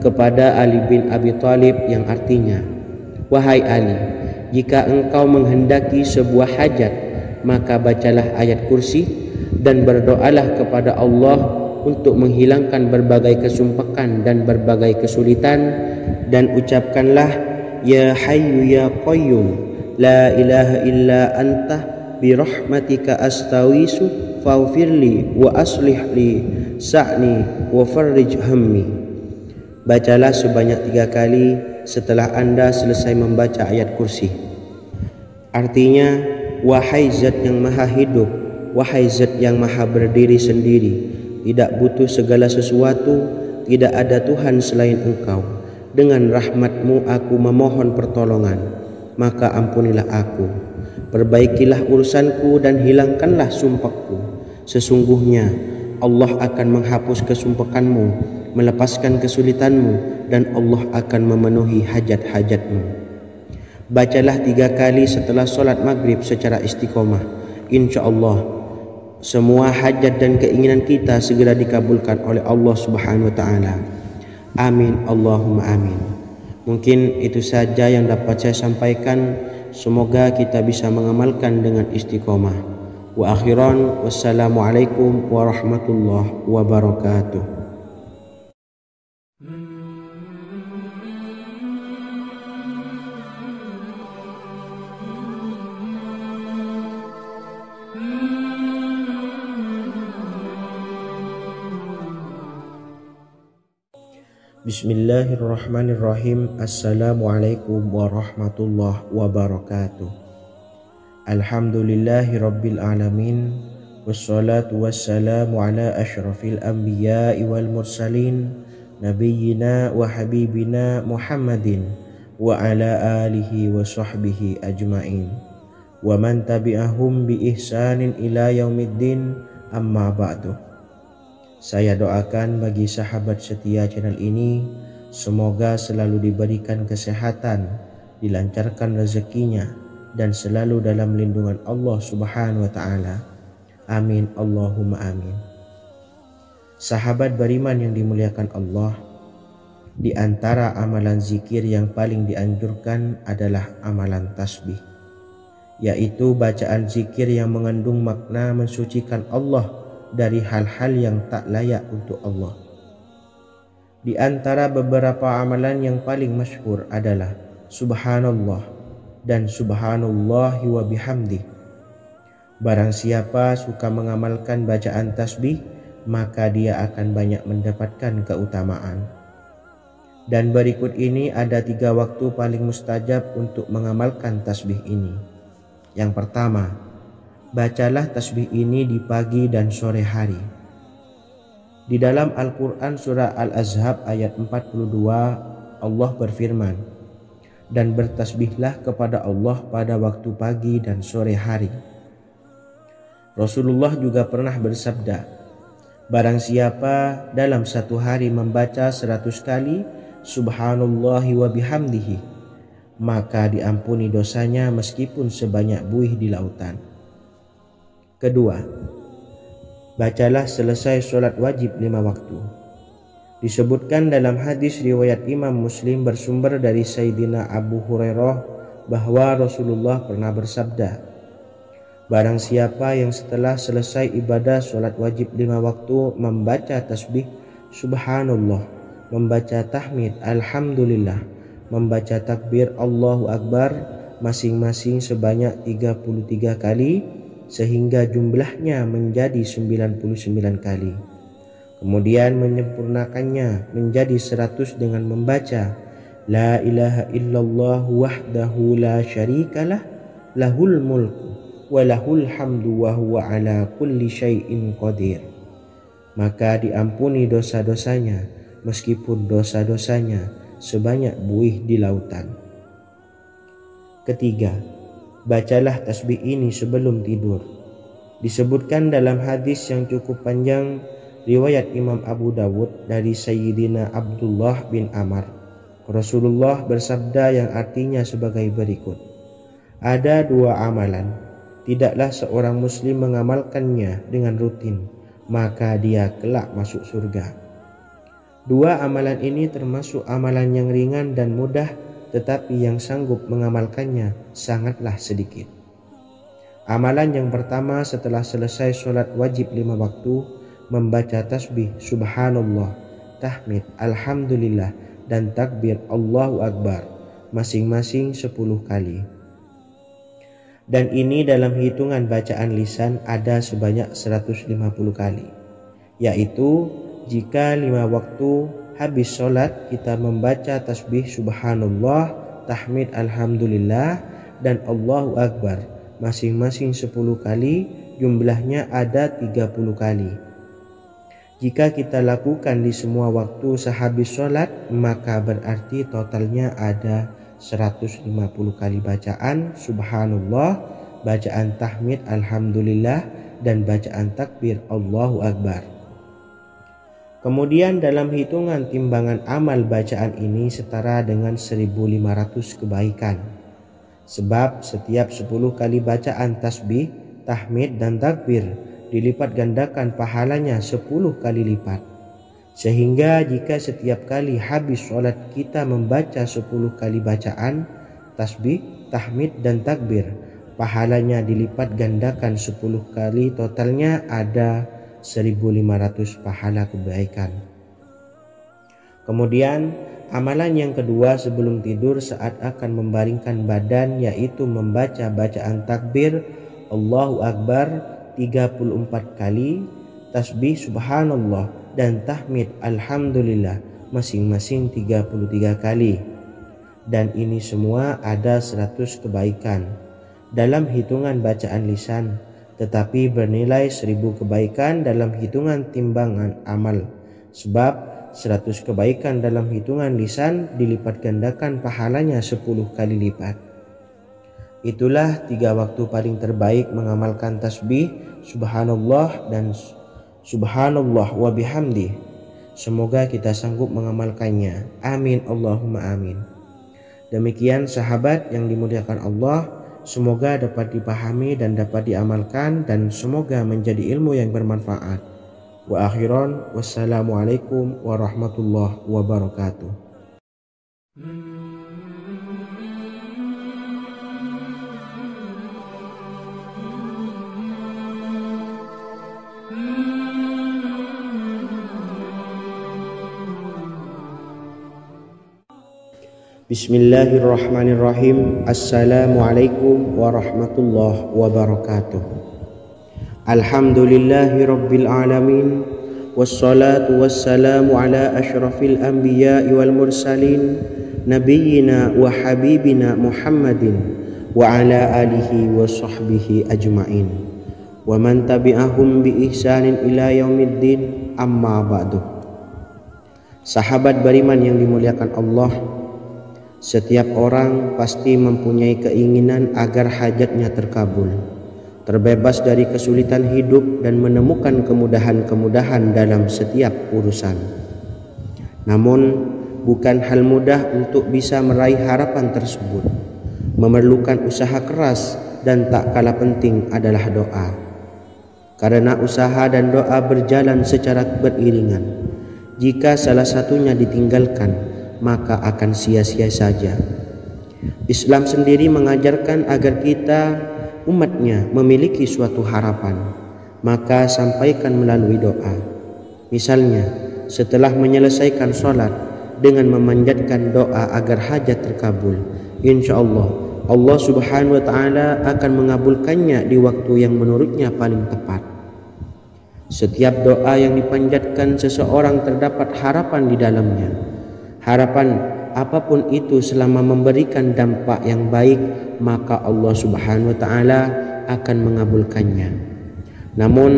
kepada Ali bin Abi Thalib, yang artinya, wahai Ali, jika engkau menghendaki sebuah hajat, maka bacalah ayat kursi dan berdoalah kepada Allah untuk menghilangkan berbagai kesumpakan dan berbagai kesulitan, dan ucapkanlah Ya Hayyu Ya Qayyum la ilaha illa anta birahmatika astawisu faghfirli wa aslih li sa'ni wa farrij hammi. Bacalah sebanyak 3 kali setelah Anda selesai membaca ayat kursi. Artinya, wahai zat yang maha hidup, wahai zat yang maha berdiri sendiri, tidak butuh segala sesuatu, tidak ada Tuhan selain Engkau. Dengan rahmat-Mu aku memohon pertolongan, maka ampunilah aku. Perbaikilah urusanku dan hilangkanlah sumpahku. Sesungguhnya Allah akan menghapus kesumpahanmu, melepaskan kesulitanmu, dan Allah akan memenuhi hajat-hajatmu. Bacalah 3 kali setelah sholat maghrib secara istiqomah. Insya Allah semua hajat dan keinginan kita segera dikabulkan oleh Allah Subhanahu wa Ta'ala. Amin Allahumma amin. Mungkin itu saja yang dapat saya sampaikan. Semoga kita bisa mengamalkan dengan istiqomah. Wa akhiran, wassalamualaikum warahmatullahi wabarakatuh. Bismillahirrahmanirrahim. Assalamualaikum warahmatullahi wabarakatuh. Alhamdulillahi rabbil alamin. Wassalatu wassalamu ala ashrafil anbiya'i wal mursalin, nabiyyina wa habibina Muhammadin wa ala alihi wa sahbihi ajma'in, wa man tabi'ahum bi ihsanin ila yaumiddin, amma ba'du. Saya doakan bagi sahabat setia channel ini, semoga selalu diberikan kesehatan, dilancarkan rezekinya, dan selalu dalam lindungan Allah Subhanahu wa Ta'ala. Amin Allahumma amin. Sahabat beriman yang dimuliakan Allah, di antara amalan zikir yang paling dianjurkan adalah amalan tasbih, yaitu bacaan zikir yang mengandung makna mensucikan Allah dari hal-hal yang tak layak untuk Allah. Di antara beberapa amalan yang paling masyhur adalah Subhanallah dan Subhanallahi wa bihamdih. Barang siapa suka mengamalkan bacaan tasbih, maka dia akan banyak mendapatkan keutamaan. Dan berikut ini ada 3 waktu paling mustajab untuk mengamalkan tasbih ini. Yang pertama, bacalah tasbih ini di pagi dan sore hari. Di dalam Al-Quran surah Al-Ahzab ayat 42, Allah berfirman, dan bertasbihlah kepada Allah pada waktu pagi dan sore hari. Rasulullah juga pernah bersabda, barang siapa dalam satu hari membaca 100 kali Subhanallahi wa bihamdihi, maka diampuni dosanya meskipun sebanyak buih di lautan. Kedua, bacalah selesai sholat wajib 5 waktu. Disebutkan dalam hadis riwayat Imam Muslim bersumber dari Sayyidina Abu Hurairah bahwa Rasulullah pernah bersabda, barang siapa yang setelah selesai ibadah sholat wajib 5 waktu membaca tasbih Subhanallah, membaca tahmid Alhamdulillah, membaca takbir Allahu Akbar masing-masing sebanyak 33 kali, sehingga jumlahnya menjadi 99 kali. Kemudian menyempurnakannya menjadi 100 dengan membaca La ilaha illallah wahdahu la syarikalah, lahul mulku wa lahul hamdu wa huwa ala kulli syai'in qadir. Maka diampuni dosa-dosanya meskipun dosa-dosanya sebanyak buih di lautan. Ketiga, bacalah tasbih ini sebelum tidur. Disebutkan dalam hadis yang cukup panjang riwayat Imam Abu Dawud dari Sayyidina Abdullah bin Amr, Rasulullah bersabda yang artinya sebagai berikut, ada 2 amalan, tidaklah seorang muslim mengamalkannya dengan rutin, maka dia kelak masuk surga. 2 amalan ini termasuk amalan yang ringan dan mudah, tetapi yang sanggup mengamalkannya sangatlah sedikit. Amalan yang pertama setelah selesai sholat wajib 5 waktu, membaca tasbih Subhanallah, tahmid Alhamdulillah, dan takbir Allahu Akbar masing-masing 10 kali. Dan ini dalam hitungan bacaan lisan ada sebanyak 150 kali, yaitu jika 5 waktu habis sholat kita membaca tasbih subhanallah, tahmid alhamdulillah, dan Allahu Akbar masing-masing 10 kali, jumlahnya ada 30 kali. Jika kita lakukan di semua waktu sehabis sholat, maka berarti totalnya ada 150 kali bacaan subhanallah, bacaan tahmid alhamdulillah, dan bacaan takbir Allahu Akbar. Kemudian dalam hitungan timbangan amal bacaan ini setara dengan 1500 kebaikan. Sebab setiap 10 kali bacaan tasbih, tahmid, dan takbir dilipat gandakan pahalanya 10 kali lipat. Sehingga jika setiap kali habis sholat kita membaca 10 kali bacaan tasbih, tahmid, dan takbir, pahalanya dilipat gandakan 10 kali, totalnya ada 1500 pahala kebaikan. Kemudian amalan yang kedua sebelum tidur saat akan membaringkan badan, yaitu membaca bacaan takbir Allahu Akbar 34 kali, tasbih subhanallah, dan tahmid alhamdulillah masing-masing 33 kali. Dan ini semua ada 100 kebaikan dalam hitungan bacaan lisan, tetapi bernilai 1000 kebaikan dalam hitungan timbangan amal. Sebab 100 kebaikan dalam hitungan lisan dilipat gandakan pahalanya 10 kali lipat. Itulah 3 waktu paling terbaik mengamalkan tasbih subhanallah dan subhanallah wa bihamdi. Semoga kita sanggup mengamalkannya. Amin Allahumma amin. Demikian sahabat yang dimuliakan Allah, semoga dapat dipahami dan dapat diamalkan, dan semoga menjadi ilmu yang bermanfaat. Wa akhiran, wassalamualaikum warahmatullahi wabarakatuh. Bismillahirrahmanirrahim. Assalamualaikum warahmatullahi wabarakatuh. Alhamdulillahi rabbil alamin, wassalatu wassalamu ala ashrafil anbiya'i wal mursalin, nabiyyina wa habibina Muhammadin wa ala alihi wa sahbihi ajma'in, wa man tabi'ahum bi ihsanin ila yaumiddin, amma ba'du. Sahabat beriman yang dimuliakan Allah, setiap orang pasti mempunyai keinginan agar hajatnya terkabul, terbebas dari kesulitan hidup, dan menemukan kemudahan-kemudahan dalam setiap urusan. Namun, bukan hal mudah untuk bisa meraih harapan tersebut. Memerlukan usaha keras, dan tak kalah penting adalah doa. Karena usaha dan doa berjalan secara beriringan. Jika salah satunya ditinggalkan, maka akan sia-sia saja. Islam sendiri mengajarkan agar kita umatnya memiliki suatu harapan, maka sampaikan melalui doa. Misalnya, setelah menyelesaikan sholat dengan memanjatkan doa agar hajat terkabul, insya Allah Allah subhanahu wa ta'ala akan mengabulkannya di waktu yang menurutnya paling tepat. Setiap doa yang dipanjatkan seseorang terdapat harapan di dalamnya. Harapan apapun itu selama memberikan dampak yang baik, maka Allah subhanahu wa ta'ala akan mengabulkannya. Namun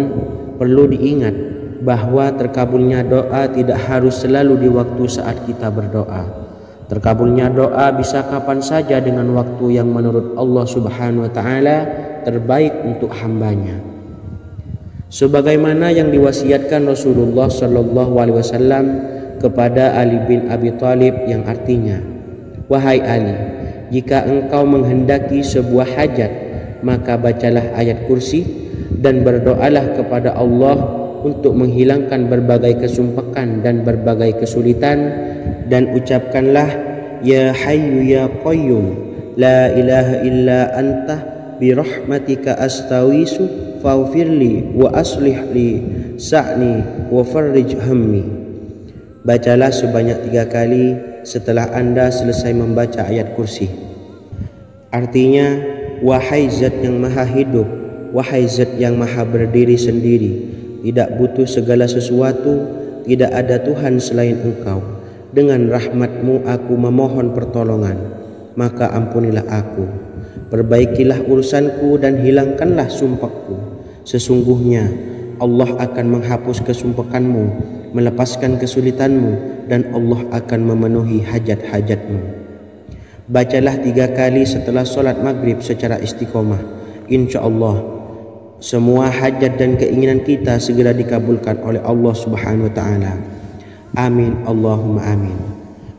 perlu diingat bahwa terkabulnya doa tidak harus selalu di waktu saat kita berdoa. Terkabulnya doa bisa kapan saja dengan waktu yang menurut Allah subhanahu wa ta'ala terbaik untuk hambanya. Sebagaimana yang diwasiatkan Rasulullah sallallahu alaihi wasallam kepada Ali bin Abi Thalib, yang artinya, wahai Ali, jika engkau menghendaki sebuah hajat, maka bacalah ayat kursi dan berdoalah kepada Allah untuk menghilangkan berbagai kesumpakan dan berbagai kesulitan, dan ucapkanlah, ya hayyu ya qayyum la ilaha illa anta birahmatika astawisu faghfirli wa aslih li sa'ni wa farrij hammi. Bacalah sebanyak 3 kali setelah Anda selesai membaca ayat kursi. Artinya, Wahai Zat yang maha hidup, wahai Zat yang maha berdiri sendiri, tidak butuh segala sesuatu, tidak ada Tuhan selain Engkau. Dengan rahmat-Mu aku memohon pertolongan, maka ampunilah aku. Perbaikilah urusanku dan hilangkanlah sumpahku. Sesungguhnya Allah akan menghapus kesumpahanmu, melepaskan kesulitanmu, dan Allah akan memenuhi hajat-hajatmu. Bacalah 3 kali setelah solat maghrib secara istiqomah. Insya Allah semua hajat dan keinginan kita segera dikabulkan oleh Allah Subhanahu wa Ta'ala. Amin Allahumma amin.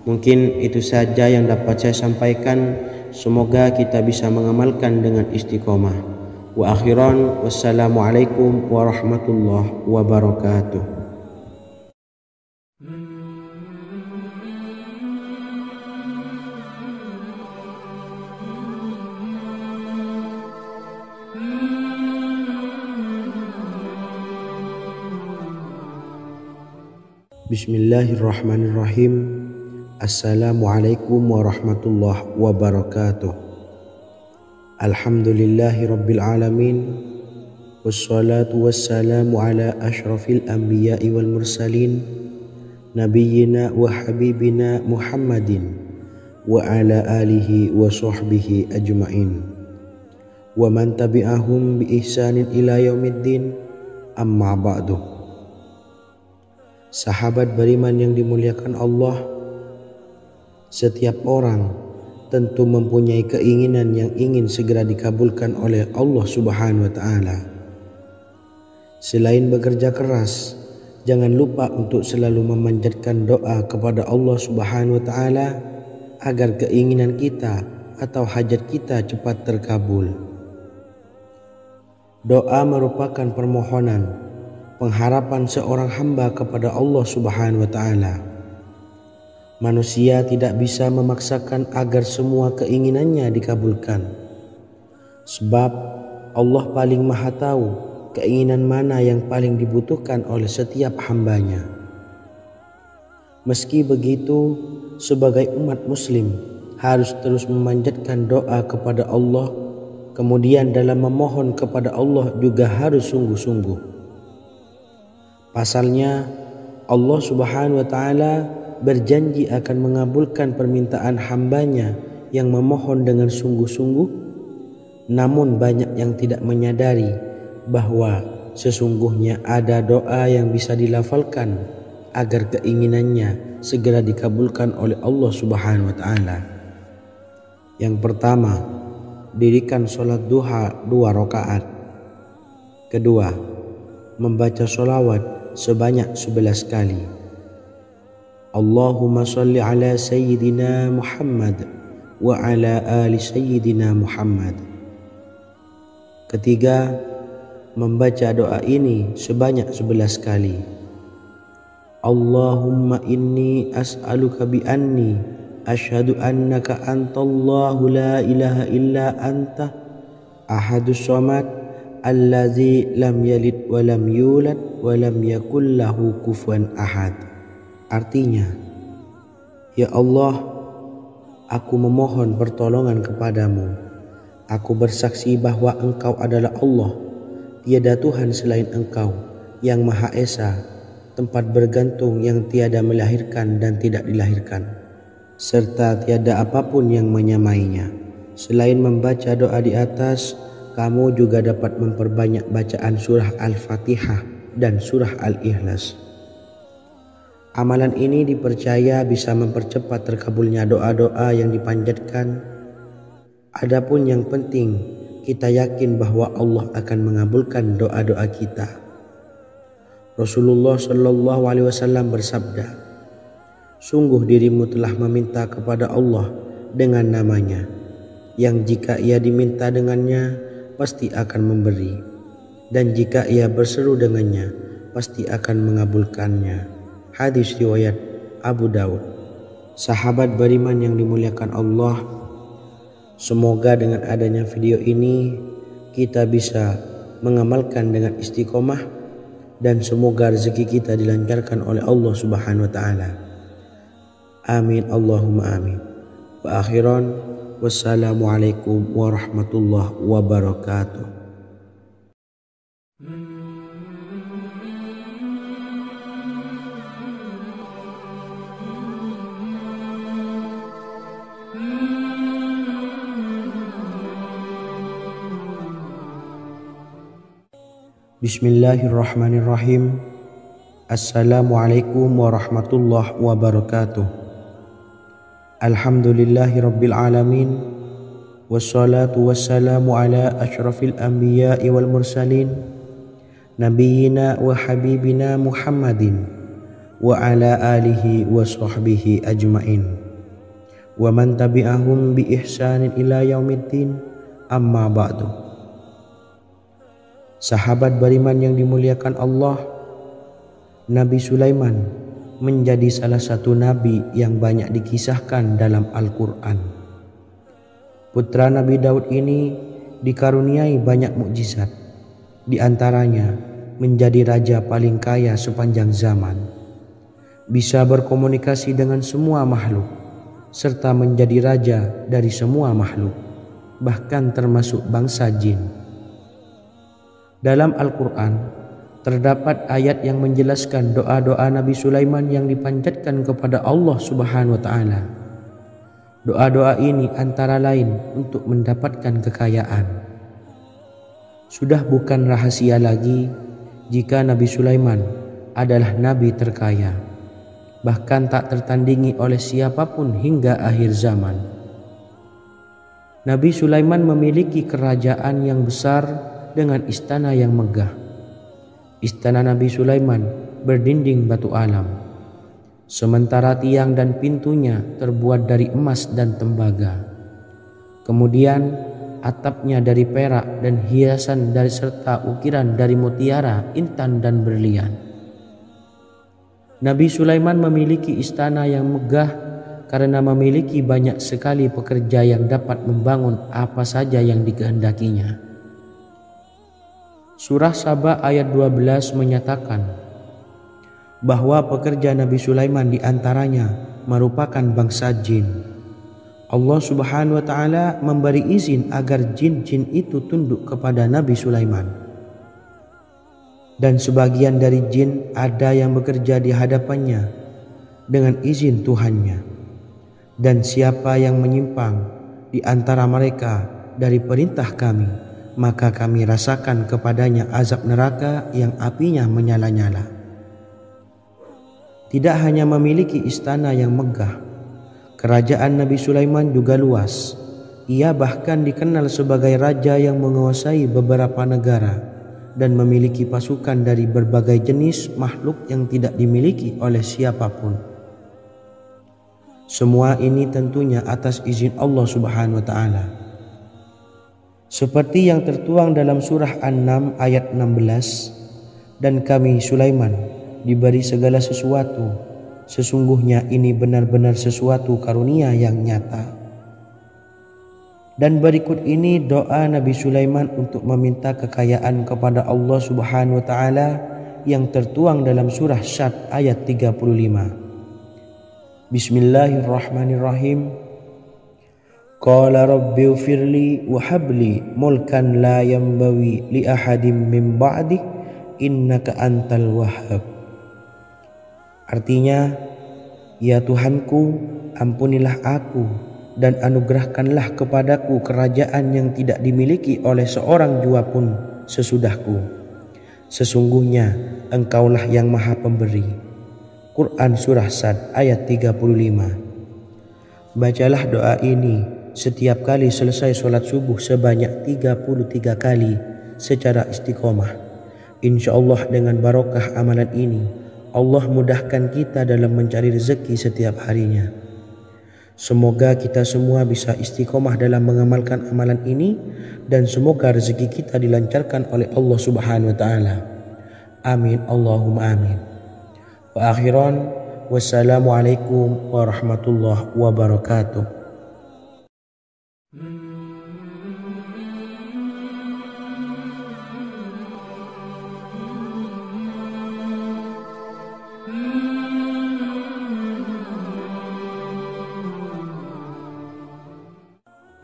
Mungkin itu saja yang dapat saya sampaikan. Semoga kita bisa mengamalkan dengan istiqomah. Wa akhiran, wassalamualaikum warahmatullahi wabarakatuh. Bismillahirrahmanirrahim. Assalamualaikum warahmatullahi wabarakatuh. Alhamdulillahi rabbil alamin. Wassalatu wassalamu ala ashrafil anbiya'i wal mursalin, nabiyyina wa habibina Muhammadin wa ala alihi wa sahbihi ajma'in wa man tabi'ahum bi ihsanin ila yaumiddin. Amma ba'du. Sahabat beriman yang dimuliakan Allah, setiap orang tentu mempunyai keinginan yang ingin segera dikabulkan oleh Allah Subhanahu wa Ta'ala. Selain bekerja keras, jangan lupa untuk selalu memanjatkan doa kepada Allah Subhanahu wa Ta'ala agar keinginan kita atau hajat kita cepat terkabul. Doa merupakan permohonan, pengharapan seorang hamba kepada Allah Subhanahu wa Ta'ala. Manusia tidak bisa memaksakan agar semua keinginannya dikabulkan, sebab Allah paling maha tahu keinginan mana yang paling dibutuhkan oleh setiap hambanya. Meski begitu, sebagai umat muslim harus terus memanjatkan doa kepada Allah, kemudian dalam memohon kepada Allah juga harus sungguh-sungguh. Pasalnya Allah Subhanahu wa Ta'ala berjanji akan mengabulkan permintaan hambanya yang memohon dengan sungguh-sungguh. Namun banyak yang tidak menyadari bahwa sesungguhnya ada doa yang bisa dilafalkan agar keinginannya segera dikabulkan oleh Allah Subhanahu wa Ta'ala. Yang pertama, dirikan sholat duha 2 rakaat. Kedua, membaca sholawat sebanyak 11 kali. Allahumma salli ala Sayyidina Muhammad wa ala ali Sayyidina Muhammad. Ketiga, membaca doa ini sebanyak 11 kali. Allahumma inni as'aluka bi anni asyhadu annaka antallahu la ilaha illa anta ahadus samad allazi lam yalid wa lam yulad wa lam yakul lahu kufuwan ahad. Artinya, ya Allah, aku memohon pertolongan kepadamu. Aku bersaksi bahwa Engkau adalah Allah, tiada Tuhan selain Engkau, yang Maha Esa, tempat bergantung yang tiada melahirkan dan tidak dilahirkan, serta tiada apapun yang menyamainya. Selain membaca doa di atas, kamu juga dapat memperbanyak bacaan surah Al-Fatihah dan surah Al-Ikhlas. Amalan ini dipercaya bisa mempercepat terkabulnya doa-doa yang dipanjatkan. Adapun yang penting, kita yakin bahwa Allah akan mengabulkan doa-doa kita. Rasulullah Shallallahu Alaihi Wasallam bersabda, sungguh dirimu telah meminta kepada Allah dengan namanya, yang jika ia diminta dengannya, pasti akan memberi, dan jika ia berseru dengannya, pasti akan mengabulkannya. Hadis riwayat Abu Dawud. Sahabat beriman yang dimuliakan Allah, semoga dengan adanya video ini kita bisa mengamalkan dengan istiqomah, dan semoga rezeki kita dilancarkan oleh Allah Subhanahu wa Ta'ala. Amin Allahumma amin. Wa akhiran, Wassalamualaikum warahmatullahi wabarakatuh. Bismillahirrahmanirrahim. Assalamualaikum warahmatullahi wabarakatuh. Alhamdulillahi rabbil alamin. Wassalatu wassalamu ala asyrafil anbiya'i wal mursalin, nabiyyina wa habibina Muhammadin wa ala alihi wa sahbihi ajmain, wa man tabi'ahum bi ihsanin ila yaumiddin, amma ba'du. Sahabat beriman yang dimuliakan Allah, Nabi Sulaiman menjadi salah satu nabi yang banyak dikisahkan dalam Al-Quran. Putra Nabi Daud ini dikaruniai banyak mukjizat, di antaranya menjadi raja paling kaya sepanjang zaman, bisa berkomunikasi dengan semua makhluk, serta menjadi raja dari semua makhluk, bahkan termasuk bangsa jin. Dalam Al-Quran terdapat ayat yang menjelaskan doa-doa Nabi Sulaiman yang dipanjatkan kepada Allah Subhanahu wa Ta'ala. Doa-doa ini antara lain untuk mendapatkan kekayaan. Sudah bukan rahasia lagi jika Nabi Sulaiman adalah nabi terkaya, bahkan tak tertandingi oleh siapapun hingga akhir zaman. Nabi Sulaiman memiliki kerajaan yang besar dengan istana yang megah. Istana Nabi Sulaiman berdinding batu alam, sementara tiang dan pintunya terbuat dari emas dan tembaga. Kemudian atapnya dari perak dan hiasan dari serta ukiran dari mutiara, intan dan berlian. Nabi Sulaiman memiliki istana yang megah karena memiliki banyak sekali pekerja yang dapat membangun apa saja yang dikehendakinya. Surah Saba ayat 12 menyatakan bahwa pekerja Nabi Sulaiman diantaranya merupakan bangsa jin. Allah Subhanahu wa Ta'ala memberi izin agar jin-jin itu tunduk kepada Nabi Sulaiman. Dan sebagian dari jin ada yang bekerja di hadapannya dengan izin Tuhannya. Dan siapa yang menyimpang di antara mereka dari perintah kami, maka kami rasakan kepadanya azab neraka yang apinya menyala-nyala. Tidak hanya memiliki istana yang megah, kerajaan Nabi Sulaiman juga luas. Ia bahkan dikenal sebagai raja yang menguasai beberapa negara dan memiliki pasukan dari berbagai jenis makhluk yang tidak dimiliki oleh siapapun. Semua ini tentunya atas izin Allah Subhanahu wa Ta'ala. Seperti yang tertuang dalam surah An-Naml ayat 16, dan kami Sulaiman diberi segala sesuatu, sesungguhnya ini benar-benar sesuatu karunia yang nyata. Dan berikut ini doa Nabi Sulaiman untuk meminta kekayaan kepada Allah Subhanahu wa Ta'ala yang tertuang dalam surah Syad ayat 35. Bismillahirrahmanirrahim. Qala rabbi ufirli wa habli mulkan la yanbawi li ahadim min ba'di innaka antal wahhab. Artinya, ya Tuhanku, ampunilah aku dan anugerahkanlah kepadaku kerajaan yang tidak dimiliki oleh seorang jua pun sesudahku. Sesungguhnya Engkaulah yang Maha Pemberi. Quran Surah Sad ayat 35. Bacalah doa ini setiap kali selesai sholat subuh sebanyak 33 kali secara istiqomah. Insya Allah dengan barokah amalan ini, Allah mudahkan kita dalam mencari rezeki setiap harinya. Semoga kita semua bisa istiqomah dalam mengamalkan amalan ini, dan semoga rezeki kita dilancarkan oleh Allah Subhanahu wa Ta'ala. Amin Allahumma amin. Wa akhiran, wassalamualaikum warahmatullahi wabarakatuh.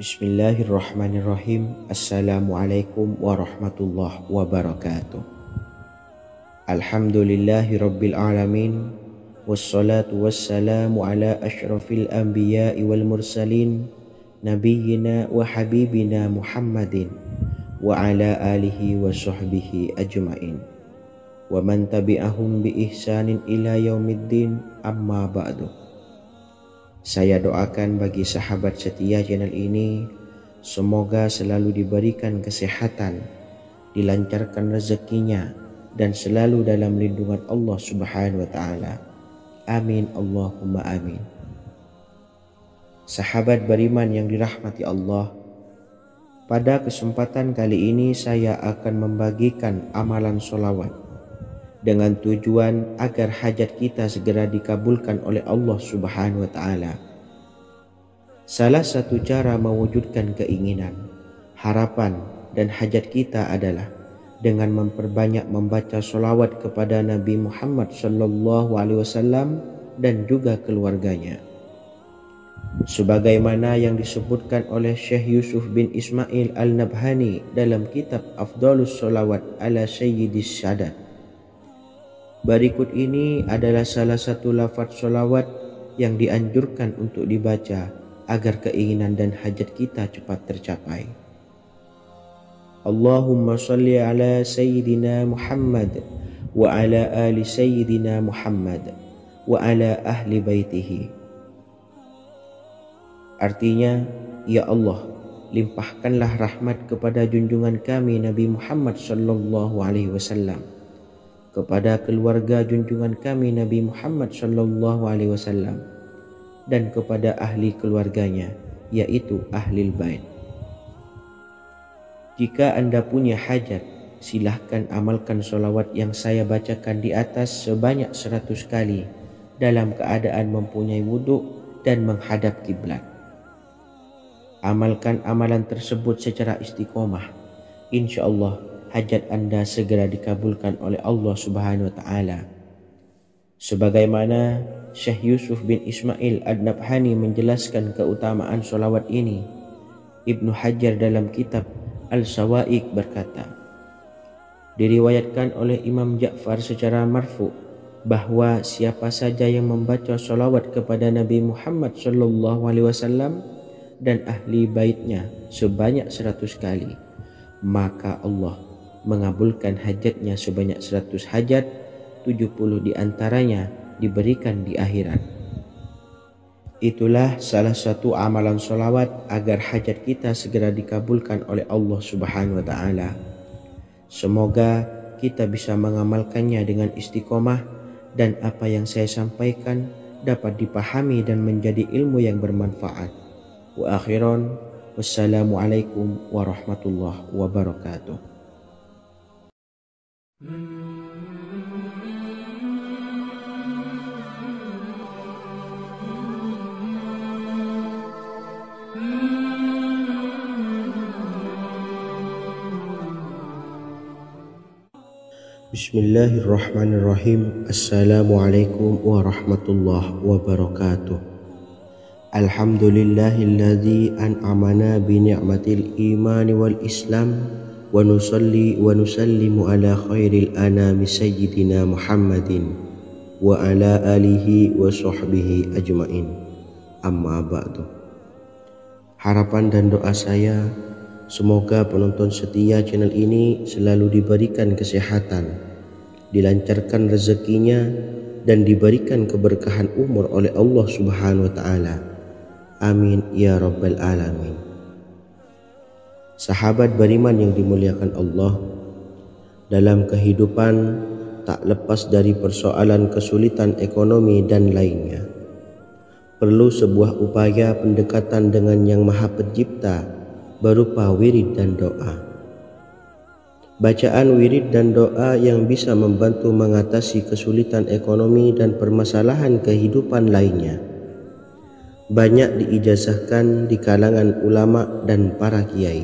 Bismillahirrahmanirrahim. Assalamualaikum warahmatullahi wabarakatuh. Alhamdulillahi rabbil alamin. Wassalatu wassalamu ala ashrafil anbiya'i wal mursalin, nabiyyina wa habibina Muhammadin wa ala alihi wa sahbihi ajma'in wa man tabi'ahum bi ihsanin ila yaumiddin, amma ba'du. Saya doakan bagi sahabat setia channel ini, semoga selalu diberikan kesehatan, dilancarkan rezekinya, dan selalu dalam lindungan Allah Subhanahu wa Ta'ala. Amin Allahumma amin. Sahabat beriman yang dirahmati Allah, pada kesempatan kali ini saya akan membagikan amalan sholawat dengan tujuan agar hajat kita segera dikabulkan oleh Allah Subhanahu wa Ta'ala. Salah satu cara mewujudkan keinginan, harapan, dan hajat kita adalah dengan memperbanyak membaca sholawat kepada Nabi Muhammad SAW dan juga keluarganya. Sebagaimana yang disebutkan oleh Syekh Yusuf bin Ismail Al-Nabhani dalam kitab Afdhalus Sholawat ala Sayyidis Sadat. Berikut ini adalah salah satu lafaz sholawat yang dianjurkan untuk dibaca agar keinginan dan hajat kita cepat tercapai. Allahumma salli ala Sayyidina Muhammad wa ala ali Sayyidina Muhammad wa ala ahli baitihi. Artinya, ya Allah, limpahkanlah rahmat kepada junjungan kami Nabi Muhammad sallallahu alaihi wasallam, kepada keluarga junjungan kami Nabi Muhammad sallallahu alaihi wasallam, dan kepada ahli keluarganya, yaitu ahlil bait. Jika Anda punya hajat, silahkan amalkan sholawat yang saya bacakan di atas sebanyak 100 kali dalam keadaan mempunyai wudhu dan menghadap kiblat. Amalkan amalan tersebut secara istiqomah. Insya Allah hajat Anda segera dikabulkan oleh Allah Subhanahu wa Ta'ala. Sebagaimana Syekh Yusuf bin Ismail Ad-Nabhani menjelaskan keutamaan sholawat ini, Ibnu Hajar dalam kitab Al-Sawa'iq berkata, diriwayatkan oleh Imam Ja'far secara marfu bahwa siapa saja yang membaca sholawat kepada Nabi Muhammad SAW dan ahli baitnya sebanyak 100 kali, maka Allah mengabulkan hajatnya sebanyak 100 hajat, 70 diantaranya diberikan di akhirat. Itulah salah satu amalan sholawat agar hajat kita segera dikabulkan oleh Allah Subhanahu wa Ta'ala. Semoga kita bisa mengamalkannya dengan istiqomah dan apa yang saya sampaikan dapat dipahami dan menjadi ilmu yang bermanfaat. Wa akhiran, wassalamualaikum warahmatullahi wabarakatuh. Bismillahirrahmanirrahim. Assalamualaikum warahmatullahi wabarakatuh. Alhamdulillahilladzi an'amana bi ni'matil imani wal islam wa nusalli wa nusallimu ala khairil anami sayyidina Muhammadin wa ala alihi wa sahbihi ajma'in, amma ba'du. Harapan dan doa saya, semoga penonton setia channel ini selalu diberikan kesehatan, dilancarkan rezekinya, dan diberikan keberkahan umur oleh Allah Subhanahu wa Ta'ala. Amin ya rabbal alamin. Sahabat beriman yang dimuliakan Allah, dalam kehidupan tak lepas dari persoalan kesulitan ekonomi dan lainnya. Perlu sebuah upaya pendekatan dengan Yang Maha Pencipta berupa wirid dan doa. Bacaan wirid dan doa yang bisa membantu mengatasi kesulitan ekonomi dan permasalahan kehidupan lainnya banyak diijazahkan di kalangan ulama dan para kiai.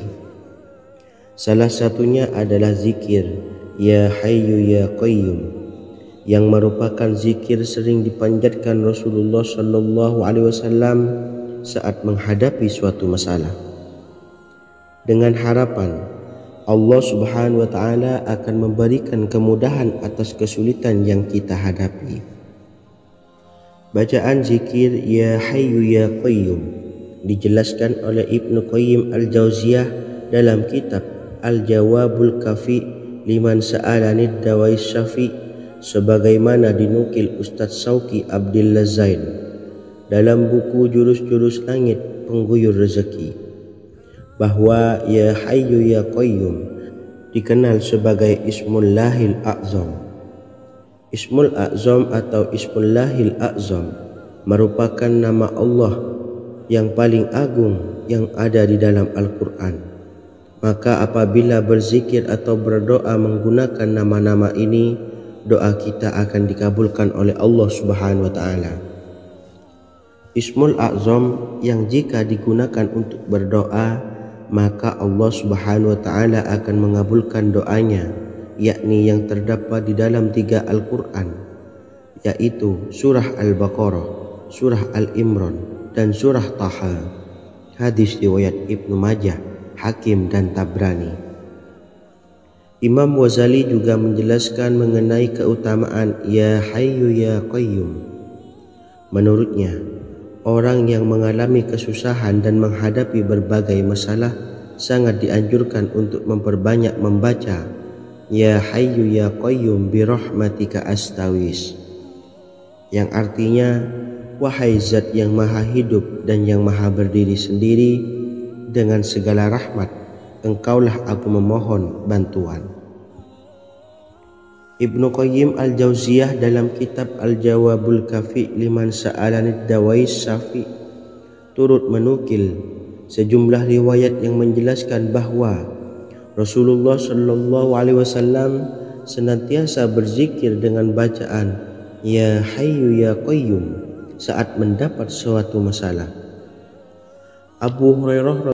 Salah satunya adalah zikir Ya Hayyu Ya Qayyum, yang merupakan zikir sering dipanjatkan Rasulullah SAW saat menghadapi suatu masalah. dengan harapan Allah Subhanahu wa taala akan memberikan kemudahan atas kesulitan yang kita hadapi. Bacaan zikir Ya Hayyu Ya Qayyum dijelaskan oleh Ibnu Qayyim Al-Jauziyah dalam kitab Al-Jawabul Kafi liman sa'alanid dawais syafi, sebagaimana dinukil Ustadz Sauki Abdillah Zain dalam buku Jurus-Jurus Langit Pengguyur Rezeki, bahwa Ya Hayyu Ya Qayyum dikenal sebagai Ismullahil A'zam. Ismul A'zam atau Ismullahil A'zam merupakan nama Allah yang paling agung yang ada di dalam Al-Quran. Maka apabila berzikir atau berdoa menggunakan nama-nama ini, doa kita akan dikabulkan oleh Allah Subhanahu wa taala. Ismul A'zam yang jika digunakan untuk berdoa, maka Allah Subhanahu wa taala akan mengabulkan doanya, yakni yang terdapat di dalam 3 Al-Quran, yaitu surah Al-Baqarah, surah Al-Imran, dan surah Taha. Hadis riwayat Ibnu Majah, Hakim, dan Tabrani. Imam Ghazali juga menjelaskan mengenai keutamaan Ya Hayyu Ya Qayyum. Menurutnya, orang yang mengalami kesusahan dan menghadapi berbagai masalah sangat dianjurkan untuk memperbanyak membaca Ya Hayyu Ya Qayyum birahmatika astawis, yang artinya wahai zat yang maha hidup dan yang maha berdiri sendiri, dengan segala rahmat engkaulah aku memohon bantuan. Ibnu Qayyim Al-Jauziyah dalam kitab Al-Jawabul Kafi liman sa'alanid dawais syafi turut menukil sejumlah riwayat yang menjelaskan bahwa Rasulullah Shallallahu Alaihi Wasallam senantiasa berzikir dengan bacaan Ya Hayyu Ya Qayyum saat mendapat suatu masalah. Abu Hurairah